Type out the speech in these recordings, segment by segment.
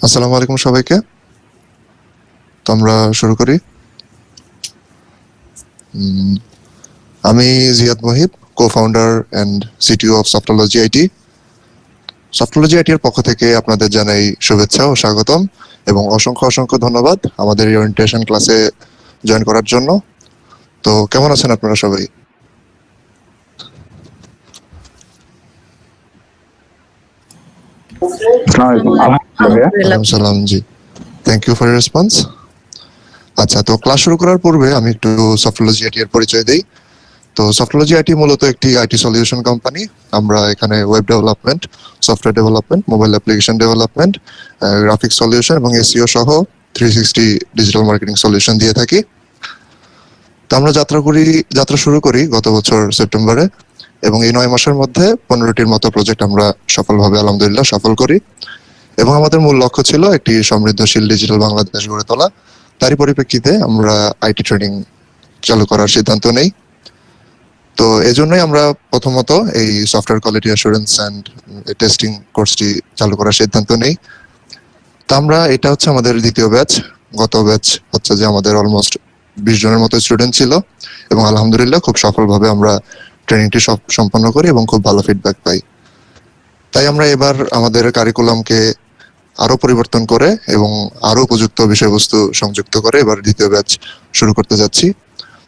আসসালামু আলাইকুম সবাইকে। তো আমরা শুরু করি। উম, আমি Ziad Mohib, cofounder and CTO of Softology IT. Softology IT এর পক্ষ থেকে আপনাদের জানাই শুভেচ্ছা ও স্বাগতম, এবং অসংখ্য অসংখ্য ধন্যবাদ আমাদের এই ওরিয়েন্টেশন ক্লাসে জয়েন করার জন্য। তো কেমন আছেন আপনারা সবাই? আসসালামু আলাইকুম। আলহামদুলিল্লাহ ভাইয়া। ওয়ালাইকুম সালাম। জি, থ্যাংক ইউ ফর রেসপন্স। আচ্ছা, তো ক্লাস শুরু করার পূর্বে আমি একটু সফটোলজি আইটি এর পরিচয় দেই। তো সফটোলজি আইটি মূলত একটি আইটি সলিউশন কোম্পানি। আমরা এখানে web development, software development, mobile application development, graphics solution এবং এসইও সহ 360 ডিজিটাল মার্কেটিং সলিউশন দিয়ে থাকি। তো আমরা যাত্রা শুরু করি গত বছর সেপ্টেম্বরে, এবং এই 9 মাসের মধ্যে 15টির মতো প্রজেক্ট আমরা সফলভাবে আলহামদুলিল্লাহ সফল করি। এবং আমাদের মূল লক্ষ্য ছিল একটি সমৃদ্ধশীল ডিজিটাল বাংলাদেশ গড়ে তোলা। তারই পরিপ্রেক্ষিতে আমরা আইটি ট্রেনিং চালু করার সিদ্ধান্ত নেই। তো এজন্যই আমরা প্রথমত এই software quality assurance and testing কোর্সটি চালু করার সিদ্ধান্ত নেই। তো এটা হচ্ছে আমাদের দ্বিতীয় ব্যাচ। গত ব্যাচ হচ্ছে যে আমাদের অলমোস্ট 20 জনের মতো স্টুডেন্ট ছিল, এবং আলহামদুলিল্লাহ খুব সফলভাবে আমরা ট্রেনিংটি সম্পন্ন করি এবং খুব ভালো ফিডব্যাক পাই। তাই আমরা এবার আমাদের কারিকুলামকে আরো পরিবর্তন করে এবং আরো উপযুক্ত বিষয়বস্তু সংযুক্ত করে এবার দ্বিতীয় ব্যাচ শুরু করতে যাচ্ছি।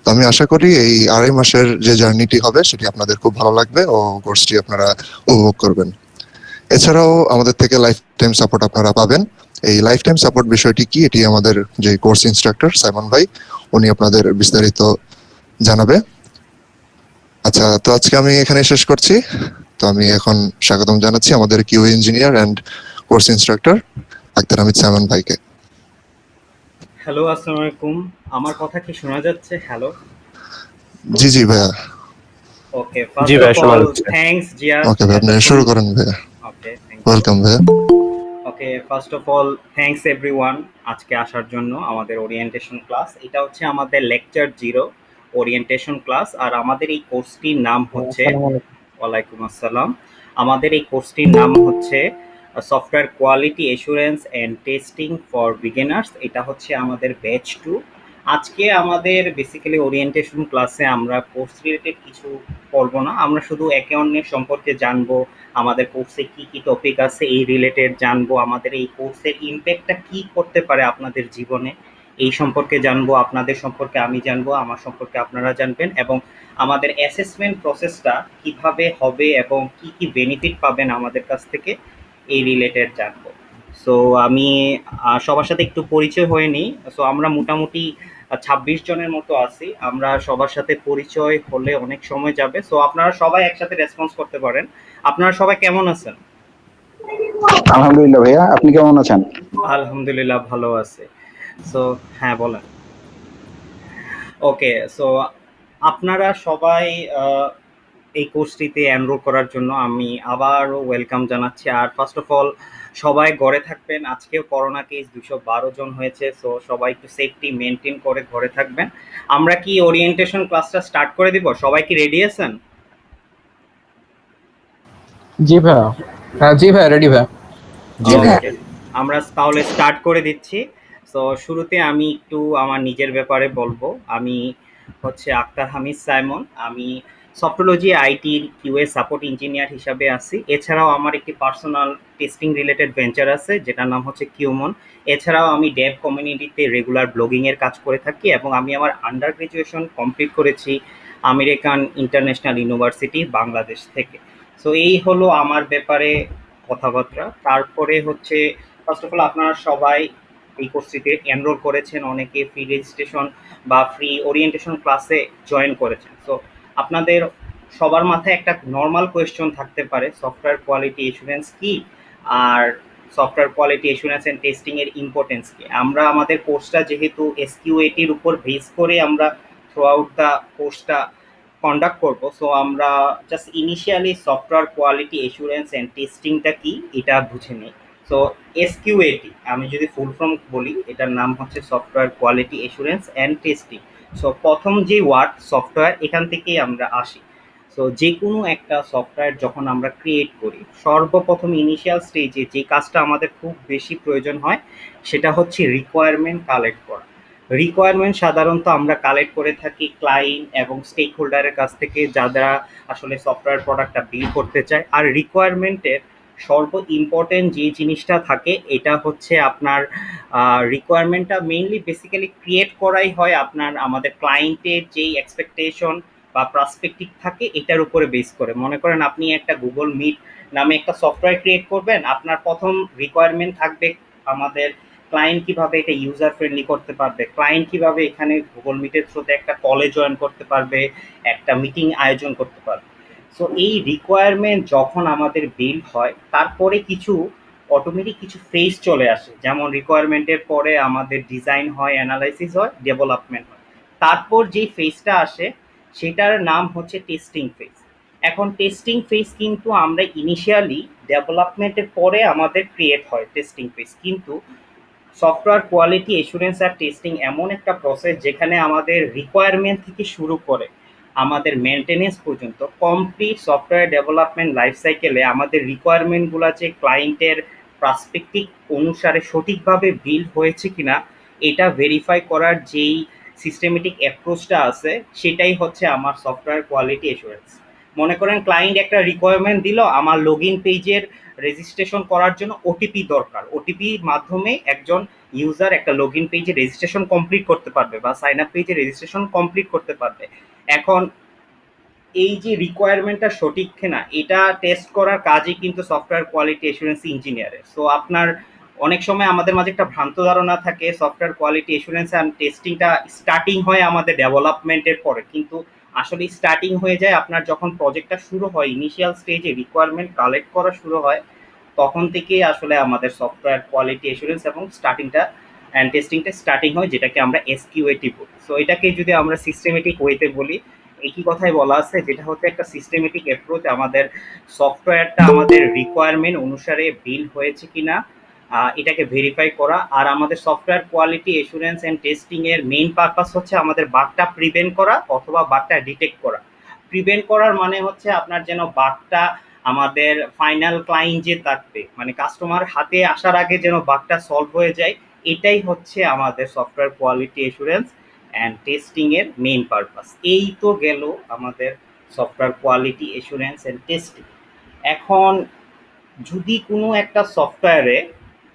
তো আমি আশা করি এই 2.5 মাসের যে জার্নিটি হবে সেটি আপনাদের খুব ভালো লাগবে ও কোর্সটি আপনারা উপভোগ করবেন। এছাড়াও আমাদের থেকে লাইফ টাইম সাপোর্ট আপনারা পাবেন। এই লাইফ টাইম সাপোর্ট বিষয়টি কি, এটি আমাদের যে কোর্স ইনস্ট্রাক্টর সাইমন ভাই, উনি আপনাদের বিস্তারিত জানাবে। আচ্ছা, তো আজকে আমি এখানে শেষ করছি। তো আমি এখন স্বাগতম জানাচ্ছি আমাদের Q engineer and course instructor Akter Hamid Simon ভাইকে। হ্যালো, আসসালামু আলাইকুম। আমার কথা কি শোনা যাচ্ছে? হ্যালো। জি জি ভাইয়া। ওকে, জি ফার্স্ট ভাই, অফ শোনা অল যাচ্ছে। থ্যাঙ্কস জিয়াদ ওকে ভাই, আপনি শুরু করেন ভাইয়া। ওকে, থ্যাংক ইউ। ওয়েলকাম ভাইয়া। Okay, first of all thanks everyone আজকে আসার জন্য আমাদের ওরিয়েন্টেশন ক্লাস। এটা হচ্ছে আমাদের লেকচার 0 ওরিয়েন্টেশন ক্লাস, আর আমাদের এই কোর্সটির নাম হচ্ছে ওয়ালাইকুম আসসালাম। আমাদের এই কোর্সটির নাম হচ্ছে software quality assurance and testing for beginners. এটা হচ্ছে আমাদের ব্যাচ 2। আজকে আমাদের বেসিক্যালি ওরিয়েন্টেশন ক্লাসে আমরা কোর্স রিলেটেড কিছু পড়ব না, আমরা শুধু একে অন্যের সম্পর্কে জানবো, আমাদের কোর্সে কি কি টপিক আছে এই রিলেটেড জানবো, আমাদের এই কোর্সের ইমপ্যাক্টটা কি করতে পারে আপনাদের জীবনে এই সম্পর্কে জানবো, আপনাদের সম্পর্কে আমি জানবো, আমার সম্পর্কে আপনারা জানবেন, এবং আমাদের অ্যাসেসমেন্ট প্রসেসটা কিভাবে হবে এবং কি কি বেনিফিট পাবেন আমাদের কাছ থেকে এই রিলেটেড জানবো। সো আমি সবার সাথে একটু পরিচয় হয়ে নিই। সো আমরা মোটামুটি 26 জনের মতো আছি। আমরা সবার সাথে পরিচয় হলে অনেক সময় যাবে, সো আপনারা সবাই একসাথে রেসপন্স করতে পারেন। আপনারা সবাই কেমন আছেন? আলহামদুলিল্লাহ ভাইয়া, আপনি কেমন আছেন? আলহামদুলিল্লাহ ভালো আছে। সো হ্যাঁ, বলেন। ওকে, সো আপনারা সবাই এই কোর্সটিতে এনরোল করার জন্য আমি আবারও ওয়েলকাম জানাচ্ছি। আর ফার্স্ট অফ অল সবাই ঘরে থাকবেন। আজকেও করোনা কেস 212 জন হয়েছে, সো সবাই একটু সেফটি মেনটেন করে ঘরে থাকবেন। আমরা কি ওরিয়েন্টেশন ক্লাসটা স্টার্ট করে দিব? সবাই কি রেডি আছেন? জি ভাইয়া। হ্যাঁ জি ভাইয়া, রেডি ভাইয়া। ওকে, আমরা তাহলে স্টার্ট করে দিচ্ছি। তো শুরুতে আমি একটু আমার নিজের ব্যাপারে বলবো। আমি হচ্ছে আক্তার হামিদ সাইমন। আমি সফটোলজি আইটির কিউএ সাপোর্ট ইঞ্জিনিয়ার হিসাবে আছি। এছাড়াও আমার একটি পার্সোনাল টেস্টিং রিলেটেড ভেঞ্চার আছে যেটার নাম হচ্ছে কিউমন। এছাড়াও আমি ডেভ কমিউনিটিতে রেগুলার ব্লগিংয়ের কাজ করে থাকি, এবং আমি আমার আন্ডার গ্রাজুয়েশন কমপ্লিট করেছি আমেরিকান ইন্টারন্যাশনাল ইউনিভার্সিটি বাংলাদেশ থেকে। সো এই হলো আমার ব্যাপারে কথাবার্তা। তারপরে হচ্ছে ফার্স্ট অফ অল আপনারা সবাই এই কোর্সটিতে এনরোল করেছেন, অনেকে ফ্রি রেজিস্ট্রেশন বা ফ্রি ওরিয়েন্টেশন ক্লাসে জয়েন করেছেন। সো আপনাদের সবার মাথায় একটা নর্মাল কোয়েশ্চন থাকতে পারে, সফটওয়্যার কোয়ালিটি এসুরেন্স কি, আর software quality assurance and testing এর ইম্পর্টেন্স কি। আমরা আমাদের কোর্সটা যেহেতু এসকিউএটির উপর বেস করে আমরা থ্রু আউট দ্য কোর্সটা কন্ডাক্ট করব, সো আমরা just initially software quality assurance and টেস্টিংটা কি এটা বুঝে নিই। সো এসকিউএটি আমি যদি ফুল ফর্ম বলি, এটার নাম হচ্ছে software quality assurance and testing. So প্রথম যে ওয়ার্ড সফটওয়্যার, এখান থেকেই আমরা আসি। সো সো যে কোনো একটা সফটওয়্যার যখন আমরা ক্রিয়েট করি, সর্বপ্রথম ইনিশিয়াল স্টেজে যে কাজটা আমাদের খুব বেশি প্রয়োজন হয় সেটা হচ্ছে রিকোয়ারমেন্ট কালেক্ট করা। রিকোয়ারমেন্ট সাধারণত আমরা কালেক্ট করে থাকি ক্লায়েন্ট এবং স্টেক হোল্ডারের কাছ থেকে, যারা আসলে সফটওয়্যার প্রোডাক্টটা বিল করতে চায়। আর রিকোয়ারমেন্টের সর্ব ইম্পর্টেন্ট যে জিনিসটা থাকে এটা হচ্ছে আপনার রিকোয়ারমেন্টটা মেইনলি বেসিক্যালি ক্রিয়েট করাই হয় আপনার আমাদের ক্লায়েন্টের যেই এক্সপেকটেশন বা পার্সপেক্টিভ থাকে এটার উপরে বেস করে। মনে করেন আপনি একটা গুগল মিট নামে একটা সফটওয়্যার ক্রিয়েট করবেন, আপনার প্রথম রিকোয়ারমেন্ট থাকবে আমাদের ক্লায়েন্ট কিভাবে এটা ইউজার ফ্রেন্ডলি করতে পারবে, ক্লায়েন্ট কিভাবে এখানে গুগল মিটের থ্রুতে একটা কলে জয়েন করতে পারবে, একটা মিটিং আয়োজন করতে পারবে। সো এই রিকোয়ারমেন্ট যখন আমাদের বিল্ড হয় তারপরে কিছু অটোমেটিক কিছু ফেজ চলে আসে, যেমন রিকোয়ারমেন্টের পরে আমাদের ডিজাইন হয়, অ্যানালাইসিস হয়, ডেভেলপমেন্ট হয়। তারপর যেই ফেজটা আসে সেটার নাম হচ্ছে টেস্টিং ফেজ। এখন টেস্টিং ফেজ কিন্তু আমরা ইনিশিয়ালি ডেভেলপমেন্টের পরে আমাদের ক্রিয়েট হয় টেস্টিং ফেজ, কিন্তু সফটওয়্যার কোয়ালিটি এসুরেন্স আর টেস্টিং এমন একটা প্রসেস যেখানে আমাদের রিকোয়ারমেন্ট থেকে শুরু করে আমাদের মেনটেনেন্স পর্যন্ত কমপ্লিট সফটওয়্যার ডেভেলপমেন্ট লাইফ সাইকেলে আমাদের রিকোয়ারমেন্টগুলো যে ক্লায়েন্টের পার্সপেক্টিভ অনুসারে সঠিকভাবে বিল্ড হয়েছে কিনা এটা ভেরিফাই করার যেই সিস্টেমেটিক অ্যাপ্রোচটা আছে সেটাই হচ্ছে আমার সফটওয়্যার কোয়ালিটি এসুরেন্স। মনে করেন ক্লায়েন্ট একটা রিকোয়ারমেন্ট দিল, আমার লগ ইন পেজের রেজিস্ট্রেশন করার জন্য ওটিপি দরকার, ওটিপির মাধ্যমে একজন ইউজার একটা লগ ইন পেজে রেজিস্ট্রেশন কমপ্লিট করতে পারবে বা সাইন আপ পেজে রেজিস্ট্রেশন কমপ্লিট করতে পারবে। এখন এই যে রিকোয়ারমেন্টটা সঠিক কিনা এটা টেস্ট করার কাজই কিন্তু সফটওয়্যার কোয়ালিটি এসুরেন্স ইঞ্জিনিয়ারের। সো আপনার অনেক সময় আমাদের মাঝে একটা ভ্রান্ত ধারণা থাকে সফটওয়্যার কোয়ালিটি এসুরেন্স অ্যান্ড টেস্টিংটা স্টার্টিং হয় আমাদের ডেভেলপমেন্টের পরে, কিন্তু আসলে স্টার্টিং হয়ে যায় আপনার যখন প্রজেক্টটা শুরু হয়, ইনিশিয়াল স্টেজে রিকোয়ারমেন্ট কালেক্ট করা শুরু হয় তখন থেকেই আসলে আমাদের সফটওয়্যার কোয়ালিটি এসুরেন্স এবং স্টার্টিংটা অ্যান্ড টেস্টিংটা স্টার্টিং হয়, যেটাকে আমরা এসকিউএটি বলি। সো এটাকে যদি আমরা সিস্টেমেটিক ওয়েতে বলি, একই কথাই বলা আছে, যেটা হচ্ছে একটা সিস্টেমেটিক অ্যাপ্রোচ আমাদের সফটওয়্যারটা আমাদের রিকোয়ারমেন্ট অনুসারে বিল্ড হয়েছে কিনা এটাকে ভেরিফাই করা। আর আমাদের software quality assurance and testing এর মেইন পারপাস হচ্ছে আমাদের বাগটা প্রিভেন্ট করা অথবা বাগটা ডিটেক্ট করা। প্রিভেন্ট করার মানে হচ্ছে আপনার যেন বাগটা আমাদের ফাইনাল ক্লায়েন্ট যে থাকবে মানে কাস্টমার হাতে আসার আগে যেন বাগটা সলভ হয়ে যায়, এটাই হচ্ছে আমাদের software quality assurance and testing এর মেইন পারপাস। এই তো গেল আমাদের software quality assurance and testing. এখন যদি কোনো একটা সফটওয়্যারে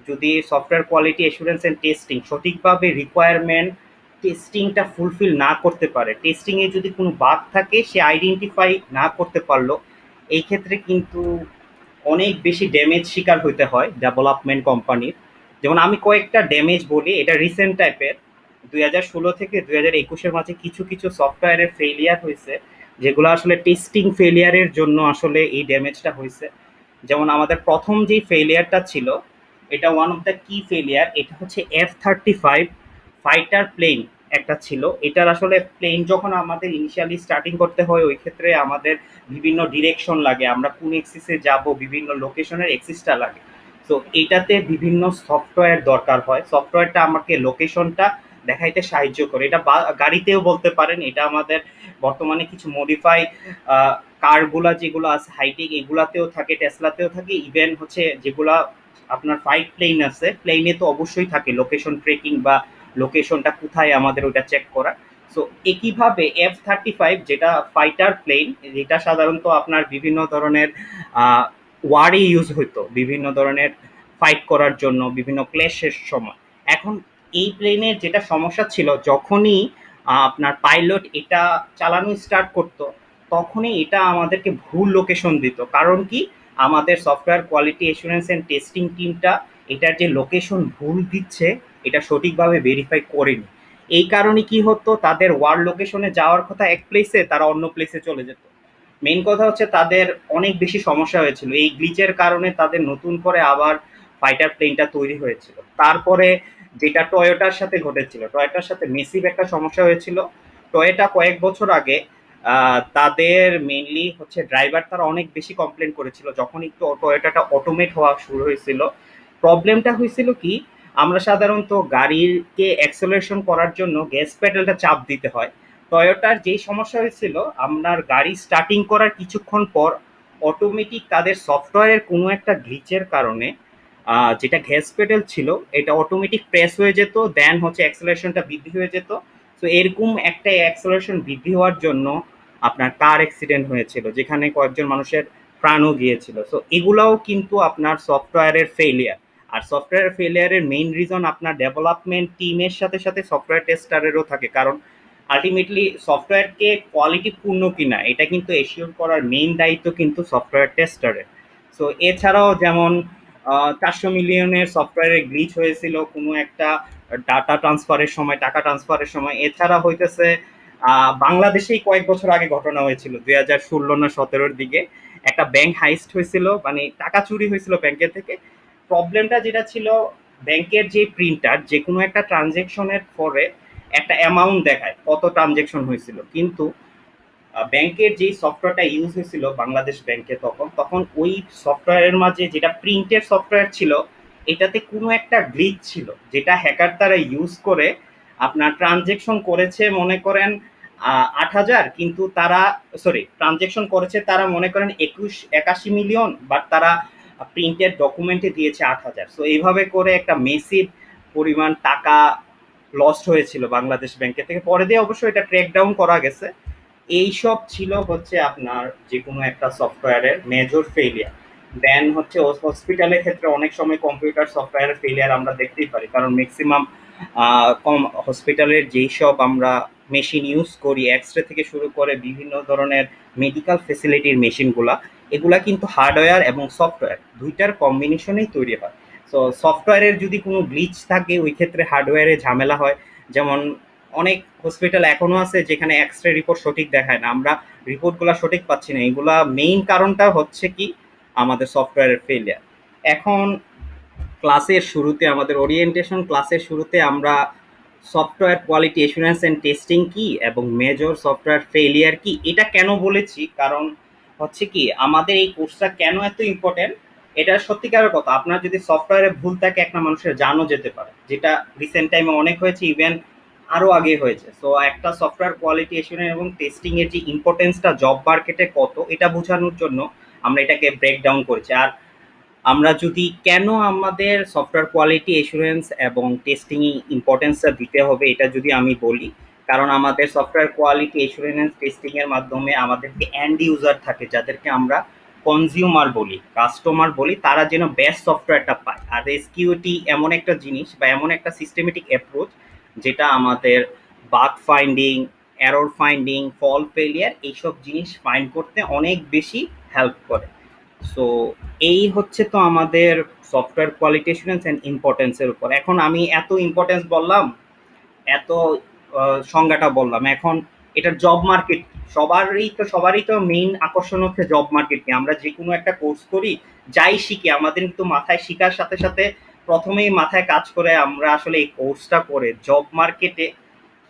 যদি software quality assurance and testing সঠিকভাবে রিকোয়ারমেন্ট টেস্টিংটা ফুলফিল না করতে পারে, টেস্টিংয়ে যদি কোনো বাগ থাকে সে আইডেন্টিফাই না করতে পারলো, এই ক্ষেত্রে কিন্তু অনেক বেশি ড্যামেজ শিকার হইতে হয় ডেভেলপমেন্ট কোম্পানির। যেমন আমি কয়েকটা ড্যামেজ বলি, এটা রিসেন্ট টাইপের। 2016 থেকে 2021-এর মাঝে কিছু কিছু সফটওয়্যারের ফেলিয়ার হয়েছে যেগুলো আসলে টেস্টিং ফেলিয়ারের জন্য আসলে এই ড্যামেজটা হয়েছে। যেমন আমাদের প্রথম যেই ফেলিয়ারটা ছিল এটা ওয়ান অফ দ্য কি ফেলিয়ার, এটা হচ্ছে F-35 ফাইটার প্লেন একটা ছিল। এটার আসলে প্লেন যখন আমাদের ইনিশিয়ালি স্টার্টিং করতে হয় ওই ক্ষেত্রে আমাদের বিভিন্ন ডিরেকশন লাগে, আমরা কোন এক্সিসে যাব, বিভিন্ন লোকেশনের এক্সিসটা লাগে। সো এটাতে বিভিন্ন সফটওয়্যার দরকার হয়, সফটওয়্যারটা আমাকে লোকেশনটা দেখাইতে সাহায্য করে। এটা গাড়িতেও বলতে পারেন, এটা আমাদের বর্তমানে কিছু মডিফাই কারগুলা যেগুলো আছে হাইটেক এগুলাতেও থাকে, টেসলাতেও থাকে, ইভেন হচ্ছে যেগুলা আপনার ফাইট প্লেন আছে প্লেনে তো অবশ্যই থাকে লোকেশন ট্রেকিং বা লোকেশনটা কোথায় আমাদের ওটা চেক করা। সো একইভাবে F-35 যেটা ফাইটার প্লেন, যেটা সাধারণত আপনার বিভিন্ন ধরনের ওয়ারে ইউজ হইতো বিভিন্ন ধরনের ফাইট করার জন্য বিভিন্ন ক্লেশের সময়। এখন এই প্লেনের যেটা সমস্যা ছিল, যখনই আপনার পাইলট এটা চালানো স্টার্ট করতো তখনই এটা আমাদেরকে ভুল লোকেশন দিত। কারণ কি, আমাদের software quality assurance and testing টিমটা এটার যে লোকেশন ভুল দিচ্ছে এটা সঠিকভাবে ভেরিফাই করেনি। এই কারণে কি হতো, তাদের ওয়ার লোকেশনে যাওয়ার কথা এক প্লেসে, তারা অন্য প্লেসে চলে যেত। মেইন কথা হচ্ছে তাদের অনেক বেশি সমস্যা হয়েছিল, এই গ্লিচের কারণে তাদের নতুন করে আবার ফাইটার প্লেনটা তৈরি হয়েছিল। তারপরে যেটা টয়োটার সাথে ঘটেছিল, টয়োটার সাথে মেসিভ একটা সমস্যা হয়েছিল। টয়োটা কয়েক বছর আগে তাদের মেইনলি হচ্ছে ড্রাইভার তারা অনেক বেশি কমপ্লেন করেছিল যখন একটু টয়োটাটা অটোমেট হওয়া শুরু হয়েছিল। প্রবলেমটা হয়েছিল কি, আমরা সাধারণত গাড়িকে অ্যাক্সেলারেশন করার জন্য গ্যাস প্যাডেলটা চাপ দিতে হয়, টয়োটার যেই সমস্যা হয়েছিল, আপনার গাড়ি স্টার্টিং করার কিছুক্ষণ পর অটোমেটিক তাদের সফটওয়্যারের কোনো একটা গ্লিচের কারণে যেটা গ্যাস পেডেল ছিল এটা অটোমেটিক প্রেস হয়ে যেত, দেন হচ্ছে অ্যাক্সেলারেশনটা বৃদ্ধি হয়ে যেত। তো এরকম একটা অ্যাক্সেলারেশন বৃদ্ধি হওয়ার জন্য আপনার কার অ্যাক্সিডেন্ট হয়েছিল, যেখানে কয়েকজন মানুষের প্রাণও গিয়েছিল। সো এগুলাও কিন্তু আপনার সফটওয়্যারের ফেলিয়ার। আর সফটওয়্যার ফেলিয়ারের মেইন রিজন আপনার ডেভেলপমেন্ট টিমের সাথে সাথে সফটওয়্যার টেস্টারেরও থাকে, কারণ আলটিমেটলি সফটওয়্যারকে কোয়ালিটিপূর্ণ কিনা এটা কিন্তু এশিওর করার মেইন দায়িত্ব কিন্তু সফটওয়্যার টেস্টারের। সো এছাড়াও যেমন 400 মিলিয়নের সফটওয়্যারে গ্লিচ হয়েছিল কোনো একটা ডাটা ট্রান্সফারের সময়, টাকা ট্রান্সফারের সময়। এছাড়া হইতেছে বাংলাদেশেই কয়েক বছর আগে ঘটনা হয়েছিল 2016 না 17-র দিকে একটা ব্যাংক হাইস্ট হয়েছিল, মানে টাকা চুরি হয়েছিল ব্যাংকের থেকে। প্রবলেমটা যেটা ছিল, ব্যাংকের যে প্রিন্টার যে কোনো একটা ট্রানজেকশনের পরে একটা অ্যামাউন্ট দেখায় কত ট্রানজেকশন হয়েছিল, কিন্তু ব্যাংকের যেই সফটওয়্যারটা ইউজ হয়েছিল বাংলাদেশ ব্যাংকে তখন তখন ওই সফটওয়্যারের মাঝে যেটা প্রিন্টের সফটওয়্যার ছিল এটাতে কোনো একটা গ্লিচ ছিল, যেটা হ্যাকার তারা ইউজ করে আপনার ট্রানজেকশন করেছে মনে করেন 8,000, কিন্তু তারা ট্রানজেকশন করেছে তারা মনে করেন 81 মিলিয়ন, বাট তারা প্রিন্টের ডকুমেন্টে দিয়েছে 8,000। সো এইভাবে করে একটা মেসিভ পরিমাণ টাকা লস্ট হয়েছিল বাংলাদেশ ব্যাংকে থেকে। পরে দিয়ে অবশ্যই এটা ট্র্যাক ডাউন করা গেছে। এইসব ছিল হচ্ছে আপনার যে কোনো একটা সফটওয়্যারের মেজর ফেলিয়ার। দেন হচ্ছে হসপিটালের ক্ষেত্রে অনেক সময় কম্পিউটার সফটওয়্যারের ফেলিয়ার আমরা দেখতেই পারি, কারণ ম্যাক্সিমাম কম হসপিটালের যেই সব আমরা মেশিন ইউজ করি, এক্স রে থেকে শুরু করে বিভিন্ন ধরনের মেডিকেল ফেসিলিটির মেশিনগুলা, এগুলা কিন্তু হার্ডওয়্যার এবং সফটওয়্যার দুইটার কম্বিনেশনেই তৈরি হয়। সো সফটওয়্যারের যদি কোনো গ্লিচ থাকে ওই ক্ষেত্রে হার্ডওয়্যারে ঝামেলা হয়। যেমন অনেক হসপিটাল এখনো আছে যেখানে এক্স রে রিপোর্ট সঠিক দেখায় না, আমরা রিপোর্টগুলো সঠিক পাচ্ছি না। এগুলা মেইন কারণটা হচ্ছে কি আমাদের সফটওয়্যারের ফেলিয়ার। এখন ক্লাসের শুরুতে আমাদের ওরিয়েন্টেশন ক্লাসের শুরুতে আমরা software quality assurance and testing কি এবং মেজর সফটওয়্যার ফেলিয়ার কি এটা কেন বলেছি, কারণ হচ্ছে কি আমাদের এই কোর্সটা কেন এত ইম্পর্টেন্ট, এটা সত্যিকারের কথা। আপনার যদি সফটওয়্যারে ভুল থাকে একটা মানুষের জানও যেতে পারে, যেটা রিসেন্ট টাইমে অনেক হয়েছে, ইভেন আরও আগে হয়েছে। সো একটা সফটওয়্যার কোয়ালিটি এসুরেন্স এবং টেস্টিং এর যে ইম্পর্টেন্সটা জব মার্কেটে কত এটা বোঝানোর জন্য আমরা এটাকে ব্রেক ডাউন করেছি। আর আমরা যদি কেন আমাদের সফটওয়্যার কোয়ালিটি এসুরেন্স এবং টেস্টিং ইম্পর্টেন্সটা দিতে হবে এটা যদি আমি বলি, কারণ আমাদের সফটওয়্যার কোয়ালিটি এসুরেন্স টেস্টিং এর মাধ্যমে আমাদেরকে এন্ড ইউজার থাকে যাদেরকে আমরা কনজিউমার বলি, কাস্টমার বলি, তারা যেন বেস্ট সফটওয়্যারটা পায়। আর এসকিউটি এমন একটা জিনিস বা এমন একটা সিস্টেমেটিক অ্যাপ্রোচ যেটা আমাদের বাগ ফাইন্ডিং, এরর ফাইন্ডিং, ফল ফেলিয়ার এইসব জিনিস ফাইন্ড করতে অনেক বেশি হেল্প করে। সো এই হচ্ছে তো আমাদের সফটওয়্যার কোয়ালিটি এসুরেন্স অ্যান্ড ইম্পর্টেন্সের উপর। এখন আমি এত ইম্পর্টেন্স বললাম, এত সংজ্ঞাটা বললাম, এখন এটার জব মার্কেট সবারই তো মেইন আকর্ষণ হচ্ছে জব মার্কেট নিয়ে। আমরা যে কোনো একটা কোর্স করি, যাই শিখি, আমাদের কিন্তু মাথায় শেখার সাথে সাথে প্রথমেই মাথায় কাজ করে আমরা আসলে এই কোর্সটা করে জব মার্কেটে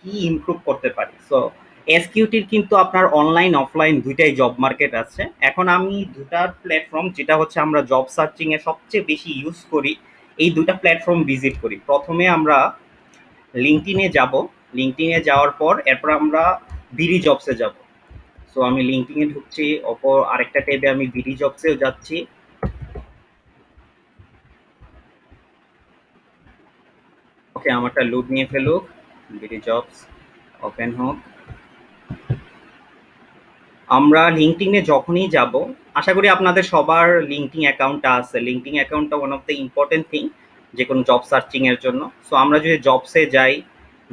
কি ইমপ্রুভ করতে পারি। সো এসকিউটির কিন্তু আপনার অনলাইন অফলাইন দুইটাই জব মার্কেট আছে। এখন আমি দুটার প্ল্যাটফর্ম যেটা হচ্ছে আমরা জব সার্চিং এ সবচেয়ে বেশি ইউজ করি, এই দুটা প্ল্যাটফর্ম ভিজিট করি। প্রথমে আমরা লিঙ্কডইনে যাব, লিঙ্কডইনে যাওয়ার পর এরপর আমরা বিডি জবসে যাব। সো আমি লিঙ্কডইনে ঢুকছি, অপর আরেকটা ট্যাবে আমি বিডি জবসেও যাচ্ছি। ওকে, আমারটা লোড নিয়ে ফেলুক, বিডি জবস ওপেন হোক। আমরা লিঙ্কডইনে যখনই যাব, আশা করি আপনাদের সবার লিঙ্কডইন অ্যাকাউন্টটা আছে। লিঙ্কডইন অ্যাকাউন্টটা one of the important thing যে কোনো জব সার্চিং এর জন্য। সো আমরা যদি জবসে যাই,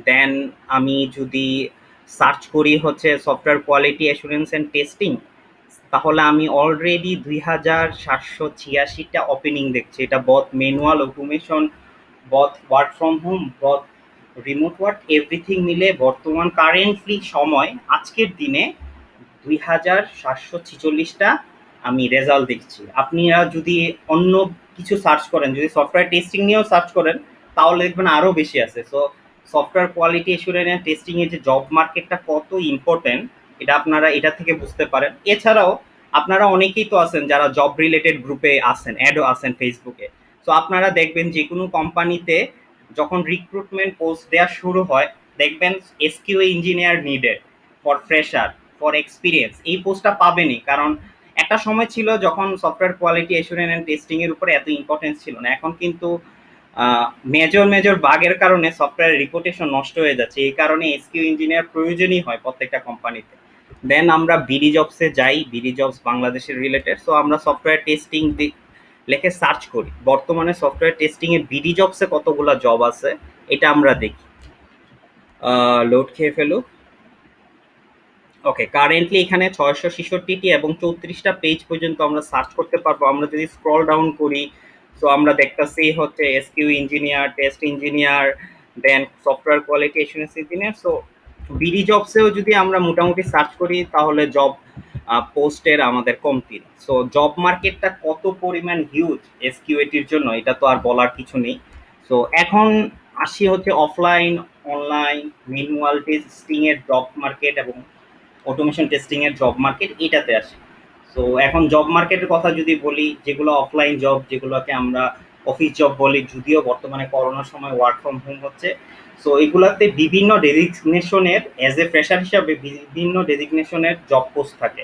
দেন আমি যদি সার্চ করি হচ্ছে software quality assurance and testing, তাহলে আমি অলরেডি 2786টা ওপেনিং দেখছি। এটা both manual automation, both work from home, both remote work, everything মিলে বর্তমান কারেন্টলি সময় আজকের দিনে 2746টা আমি রেজাল্ট দেখছি। আপনারা যদি অন্য কিছু সার্চ করেন, যদি সফটওয়্যার টেস্টিং নিয়েও সার্চ করেন তাহলে দেখবেন আরও বেশি আছে। So software quality assurance and testing এর যে জব মার্কেটটা কত ইম্পর্টেন্ট এটা আপনারা এটা থেকে বুঝতে পারেন। এছাড়াও আপনারা অনেকেই তো আছেন যারা জব রিলেটেড গ্রুপে আছেন, অ্যাডও আছেন ফেসবুকে। সো আপনারা দেখবেন যে কোনো কোম্পানিতে যখন রিক্রুটমেন্ট পোস্ট দেওয়া শুরু হয় দেখবেন SQ engineer needed, for fresher, for experience, এই পোস্টটা পাবেনই। কারণ একটা সময় ছিল যখন software quality assurance and testing এর উপরে এত ইম্পর্টেন্স ছিল না। এখন কিন্তু মেজর মেজর বাগের কারণে সফটওয়্যার রিপুটেশন নষ্ট হয়ে যাচ্ছে। এই কারণে এসকিউ ইঞ্জিনিয়ার প্রয়োজনই হয় প্রত্যেকটা কোম্পানিতে। দেন আমরা বিডি জবসে যাই, বিডি জবস বাংলাদেশের রিলেটেড। সো আমরা সফটওয়্যার টেস্টিং লেখে সার্চ করি, বর্তমানে সফটওয়্যার টেস্টিং এ বিডি জবসে কতগুলো জব আছে এটা আমরা দেখি। লোড খেয়ে ফেলুক। ওকে, কারেন্টলি এখানে 666টি এবং 34টা পেজ পর্যন্ত আমরা সার্চ করতে পারবো। আমরা যদি স্ক্রল ডাউন করি, সো আমরা দেখতেছি হচ্ছে SQ engineer, test engineer, then software quality assurance engineer. So BD জবসেও যদি আমরা মোটামুটি সার্চ করি তাহলে জব পোস্টের আমাদের কমতি। সো জব মার্কেটটা কত পরিমাণ হিউজ এসকিউএটির জন্য এটা তো আর বলার কিছু নেই। সো এখন আসি হচ্ছে অফলাইন, অনলাইন, ম্যানুয়াল টেস্টিং এর জব মার্কেট এবং অটোমেশন টেস্টিং এর জব মার্কেট, এটাতে আসে। সো এখন জব মার্কেটের কথা যদি বলি, যেগুলো অফলাইন জব, যেগুলোকে আমরা অফিস জব বলি, যদিও বর্তমানে করোনার সময় ওয়ার্ক ফ্রম হোম হচ্ছে। সো এগুলাতে বিভিন্ন ডেজিগনেশনের অ্যাজ এ ফ্রেশার হিসাবে বিভিন্ন ডেজিগনেশনের জব পোস্ট থাকে।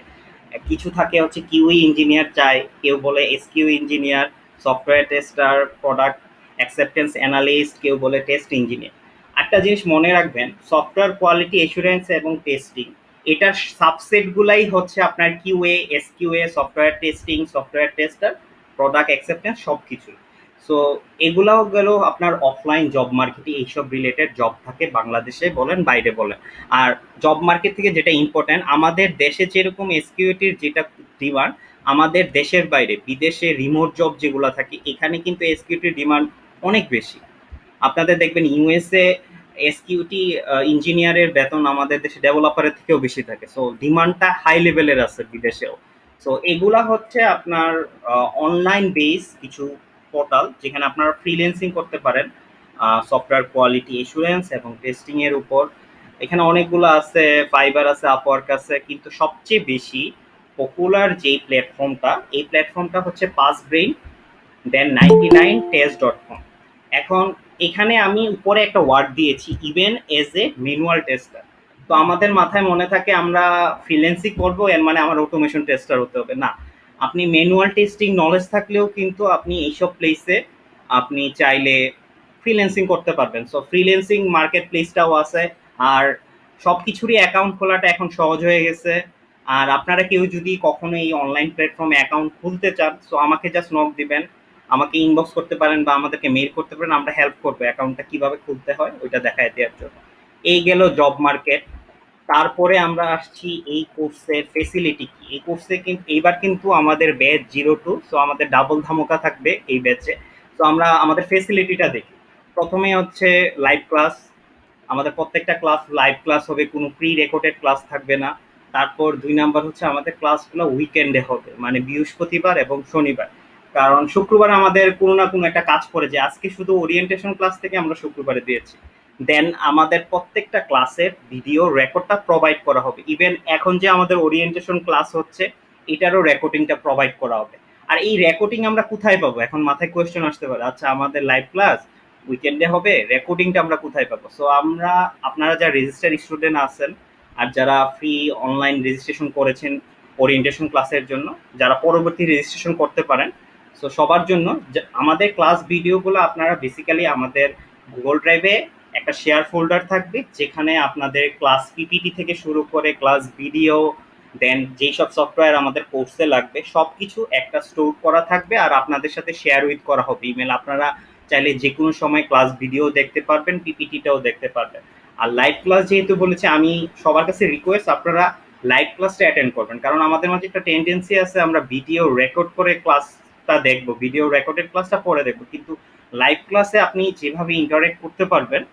কিছু থাকে হচ্ছে কিউই ইঞ্জিনিয়ার চাই, কেউ বলে SQ engineer, software tester, product acceptance analyst, কেউ বলে টেস্ট ইঞ্জিনিয়ার। একটা জিনিস মনে রাখবেন, সফটওয়্যার কোয়ালিটি অ্যাসুরেন্স এবং টেস্টিং এটার সাবসেটগুলাই হচ্ছে আপনার QA, SQA, software testing, software tester, product acceptance, সব কিছু। সো এগুলাও গেল আপনার অফলাইন জব মার্কেটে এইসব রিলেটেড জব থাকে, বাংলাদেশে বলেন বাইরে বলেন। আর জব মার্কেট থেকে যেটা ইম্পর্টেন্ট, আমাদের দেশে যেরকম এসকিউটির যেটা ডিমান্ড, আমাদের দেশের বাইরে বিদেশে রিমোট জব যেগুলো থাকে এখানে কিন্তু এসকিউটির ডিমান্ড অনেক বেশি। আপনাদের দেখবেন ইউএসএ এসকিউটি ইঞ্জিনিয়ারের বেতন আমাদের দেশে ডেভেলপারের থেকেও বেশি থাকে। সো ডিমান্ডটা হাই লেভেলের আছে বিদেশেও। সো এগুলা হচ্ছে আপনার অনলাইন বেস কিছু পোর্টাল যেখানে আপনারা ফ্রিল্যান্সিং করতে পারেন সফটওয়্যার কোয়ালিটি এসুরেন্স এবং টেস্টিং এর উপর। এখানে অনেকগুলো আছে, ফাইবার আছে, আপওয়ার্ক আছে, কিন্তু সবচেয়ে বেশি পপুলার যেই প্ল্যাটফর্মটা, এই প্ল্যাটফর্মটা হচ্ছে পাসব্রেইন, দেন 99test.com। এখন এখানে আমি উপরে একটা ওয়ার্ড দিয়েছি, even as a manual tester. তো আমাদের মাথায় মনে থাকে আমরা ফ্রিল্যান্সিং করবো এর মানে আমার অটোমেশন টেস্টার হতে হবে, না। আপনি ম্যানুয়াল টেস্টিং নলেজ থাকলেও কিন্তু আপনি এইসব প্লেসে আপনি চাইলে ফ্রিল্যান্সিং করতে পারবেন। সো ফ্রিল্যান্সিং মার্কেট প্লেসটাও আছে। আর সব কিছুরই অ্যাকাউন্ট খোলাটা এখন সহজ হয়ে গেছে। আর আপনারা কেউ যদি কখনো এই অনলাইন প্ল্যাটফর্মে অ্যাকাউন্ট খুলতে চান, সো আমাকে জাস্ট নক দিবেন, আমাকে ইনবক্স করতে পারেন বা আমাদেরকে মেইল করতে পারেন, আমরা হেল্প করবো অ্যাকাউন্টটা কিভাবে খুলতে হয় ওইটা দেখায় দেওয়ার জন্য। এই গেল জব মার্কেট। তারপরে আমরা আসছি এই কোর্সের ফেসিলিটি কি। এই কোর্সে কিন্তু এইবার কিন্তু আমাদের ব্যাচ 02, সো আমাদের ডাবল ধামাকা থাকবে এই ব্যাচে। তো আমরা আমাদের ফেসিলিটিটা দেখি। প্রথমে হচ্ছে লাইভ ক্লাস, আমাদের প্রত্যেকটা ক্লাস লাইভ ক্লাস হবে, কোনো প্রি রেকর্ডেড ক্লাস থাকবে না। তারপর 2 নাম্বার হচ্ছে আমাদের ক্লাসগুলো উইকেন্ডে হবে, মানে বৃহস্পতিবার এবং শনিবার। কারণ শুক্রবার আমাদের কোনো না কোনো একটা কাজ পড়ে যায়, আজকে শুধু ওরিয়েন্টেশন ক্লাস থেকে আমরা শুক্রবারে দিয়েছি। দেন আমাদের প্রত্যেকটা ক্লাসের ভিডিও রেকর্ডটা প্রোভাইড করা হবে। ইভেন এখন যে আমাদের ওরিয়েন্টেশন ক্লাস হচ্ছে এটারও রেকর্ডিংটা প্রোভাইড করা হবে। আর এই রেকর্ডিং আমরা কোথায় পাবো? এখন মাথায় কোয়েশ্চেন আসতে পারে, আচ্ছা আমাদের লাইভ ক্লাস উইকেন্ডে হবে, রেকর্ডিংটা আমরা কোথায় পাবো? সো আমরা, আপনারা যারা রেজিস্টার স্টুডেন্ট আছেন আর যারা ফ্রি অনলাইন রেজিস্ট্রেশন করেছেন ওরিয়েন্টেশন ক্লাসের জন্য, যারা পরবর্তী রেজিস্ট্রেশন করতে পারেন, সো সবার জন্য আমাদের ক্লাস ভিডিওগুলো আপনারা বেসিক্যালি আমাদের গুগল ড্রাইভে একটা শেয়ার ফোল্ডার থাকবে, যেখানে আপনাদের ক্লাস পিপিটি থেকে শুরু করে ক্লাস ভিডিও, দেন যেই সব সফটওয়্যার আমাদের কোর্সে লাগবে সব কিছু একটা স্টোর করা থাকবে আর আপনাদের সাথে শেয়ার উইথ করা হবে ইমেল। আপনারা চাইলে যে কোনো সময় ক্লাস ভিডিও দেখতে পারবেন, পিপিটিটাও দেখতে পারবেন। আর লাইভ ক্লাস যেহেতু বলেছে, আমি সবার কাছে রিকোয়েস্ট আপনারা লাইভ ক্লাসটা অ্যাটেন্ড করবেন। কারণ আমাদের মাঝে একটা টেন্ডেন্সি আছে আমরা ভিডিও রেকর্ড করে ক্লাসটা দেখবো, ভিডিও রেকর্ডেড ক্লাসটা পরে দেখবো, কিন্তু লাইভ ক্লাসে আপনি যেভাবে ইন্টারেক্ট করতে পারবেন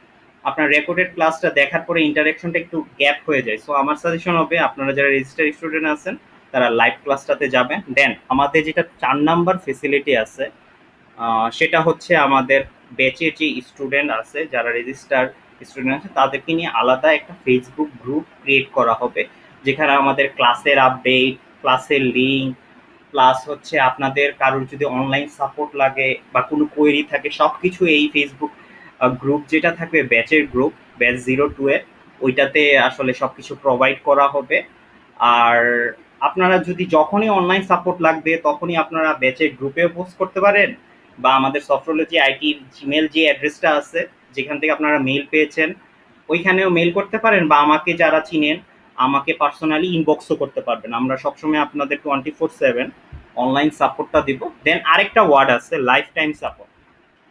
আপনার রেকর্ডেড ক্লাসটা দেখার পরে ইন্টারেকশনটা একটু গ্যাপ হয়ে যায়। সো আমার সাজেশন হবে আপনারা যারা রেজিস্টার স্টুডেন্ট আছেন তারা লাইভ ক্লাসটাতে যাবেন। দেন আমাদের যেটা 4 নাম্বার ফেসিলিটি আছে সেটা হচ্ছে আমাদের ব্যাচের যে স্টুডেন্ট আছে, যারা রেজিস্টার স্টুডেন্ট আছে তাদেরকে নিয়ে আলাদা একটা ফেসবুক গ্রুপ ক্রিয়েট করা হবে, যেখানে আমাদের ক্লাসের আপডেট, ক্লাসের লিঙ্ক, প্লাস হচ্ছে আপনাদের কারোর যদি অনলাইন সাপোর্ট লাগে বা কোনো কোয়েরি থাকে সব কিছু এই ফেসবুক গ্রুপ যেটা থাকবে ব্যাচের গ্রুপ, ব্যাচ 02 এর, ওইটাতে আসলে সবকিছু প্রোভাইড করা হবে। আর আপনারা যদি যখনই অনলাইন সাপোর্ট লাগবে তখনই আপনারা ব্যাচের গ্রুপেও পোস্ট করতে পারেন, বা আমাদের সফটওয়্যারোলজি আইটির জিমেল যে অ্যাড্রেসটা আছে যেখান থেকে আপনারা মেইল পেয়েছেন ওইখানেও মেইল করতে পারেন, বা আমাকে যারা চিনেন আমাকে পার্সোনালি ইনবক্সও করতে পারবেন। আমরা সবসময় আপনাদের 24/7 অনলাইন সাপোর্টটা দিব। দেন আরেকটা ওয়ার্ড আছে, life time support.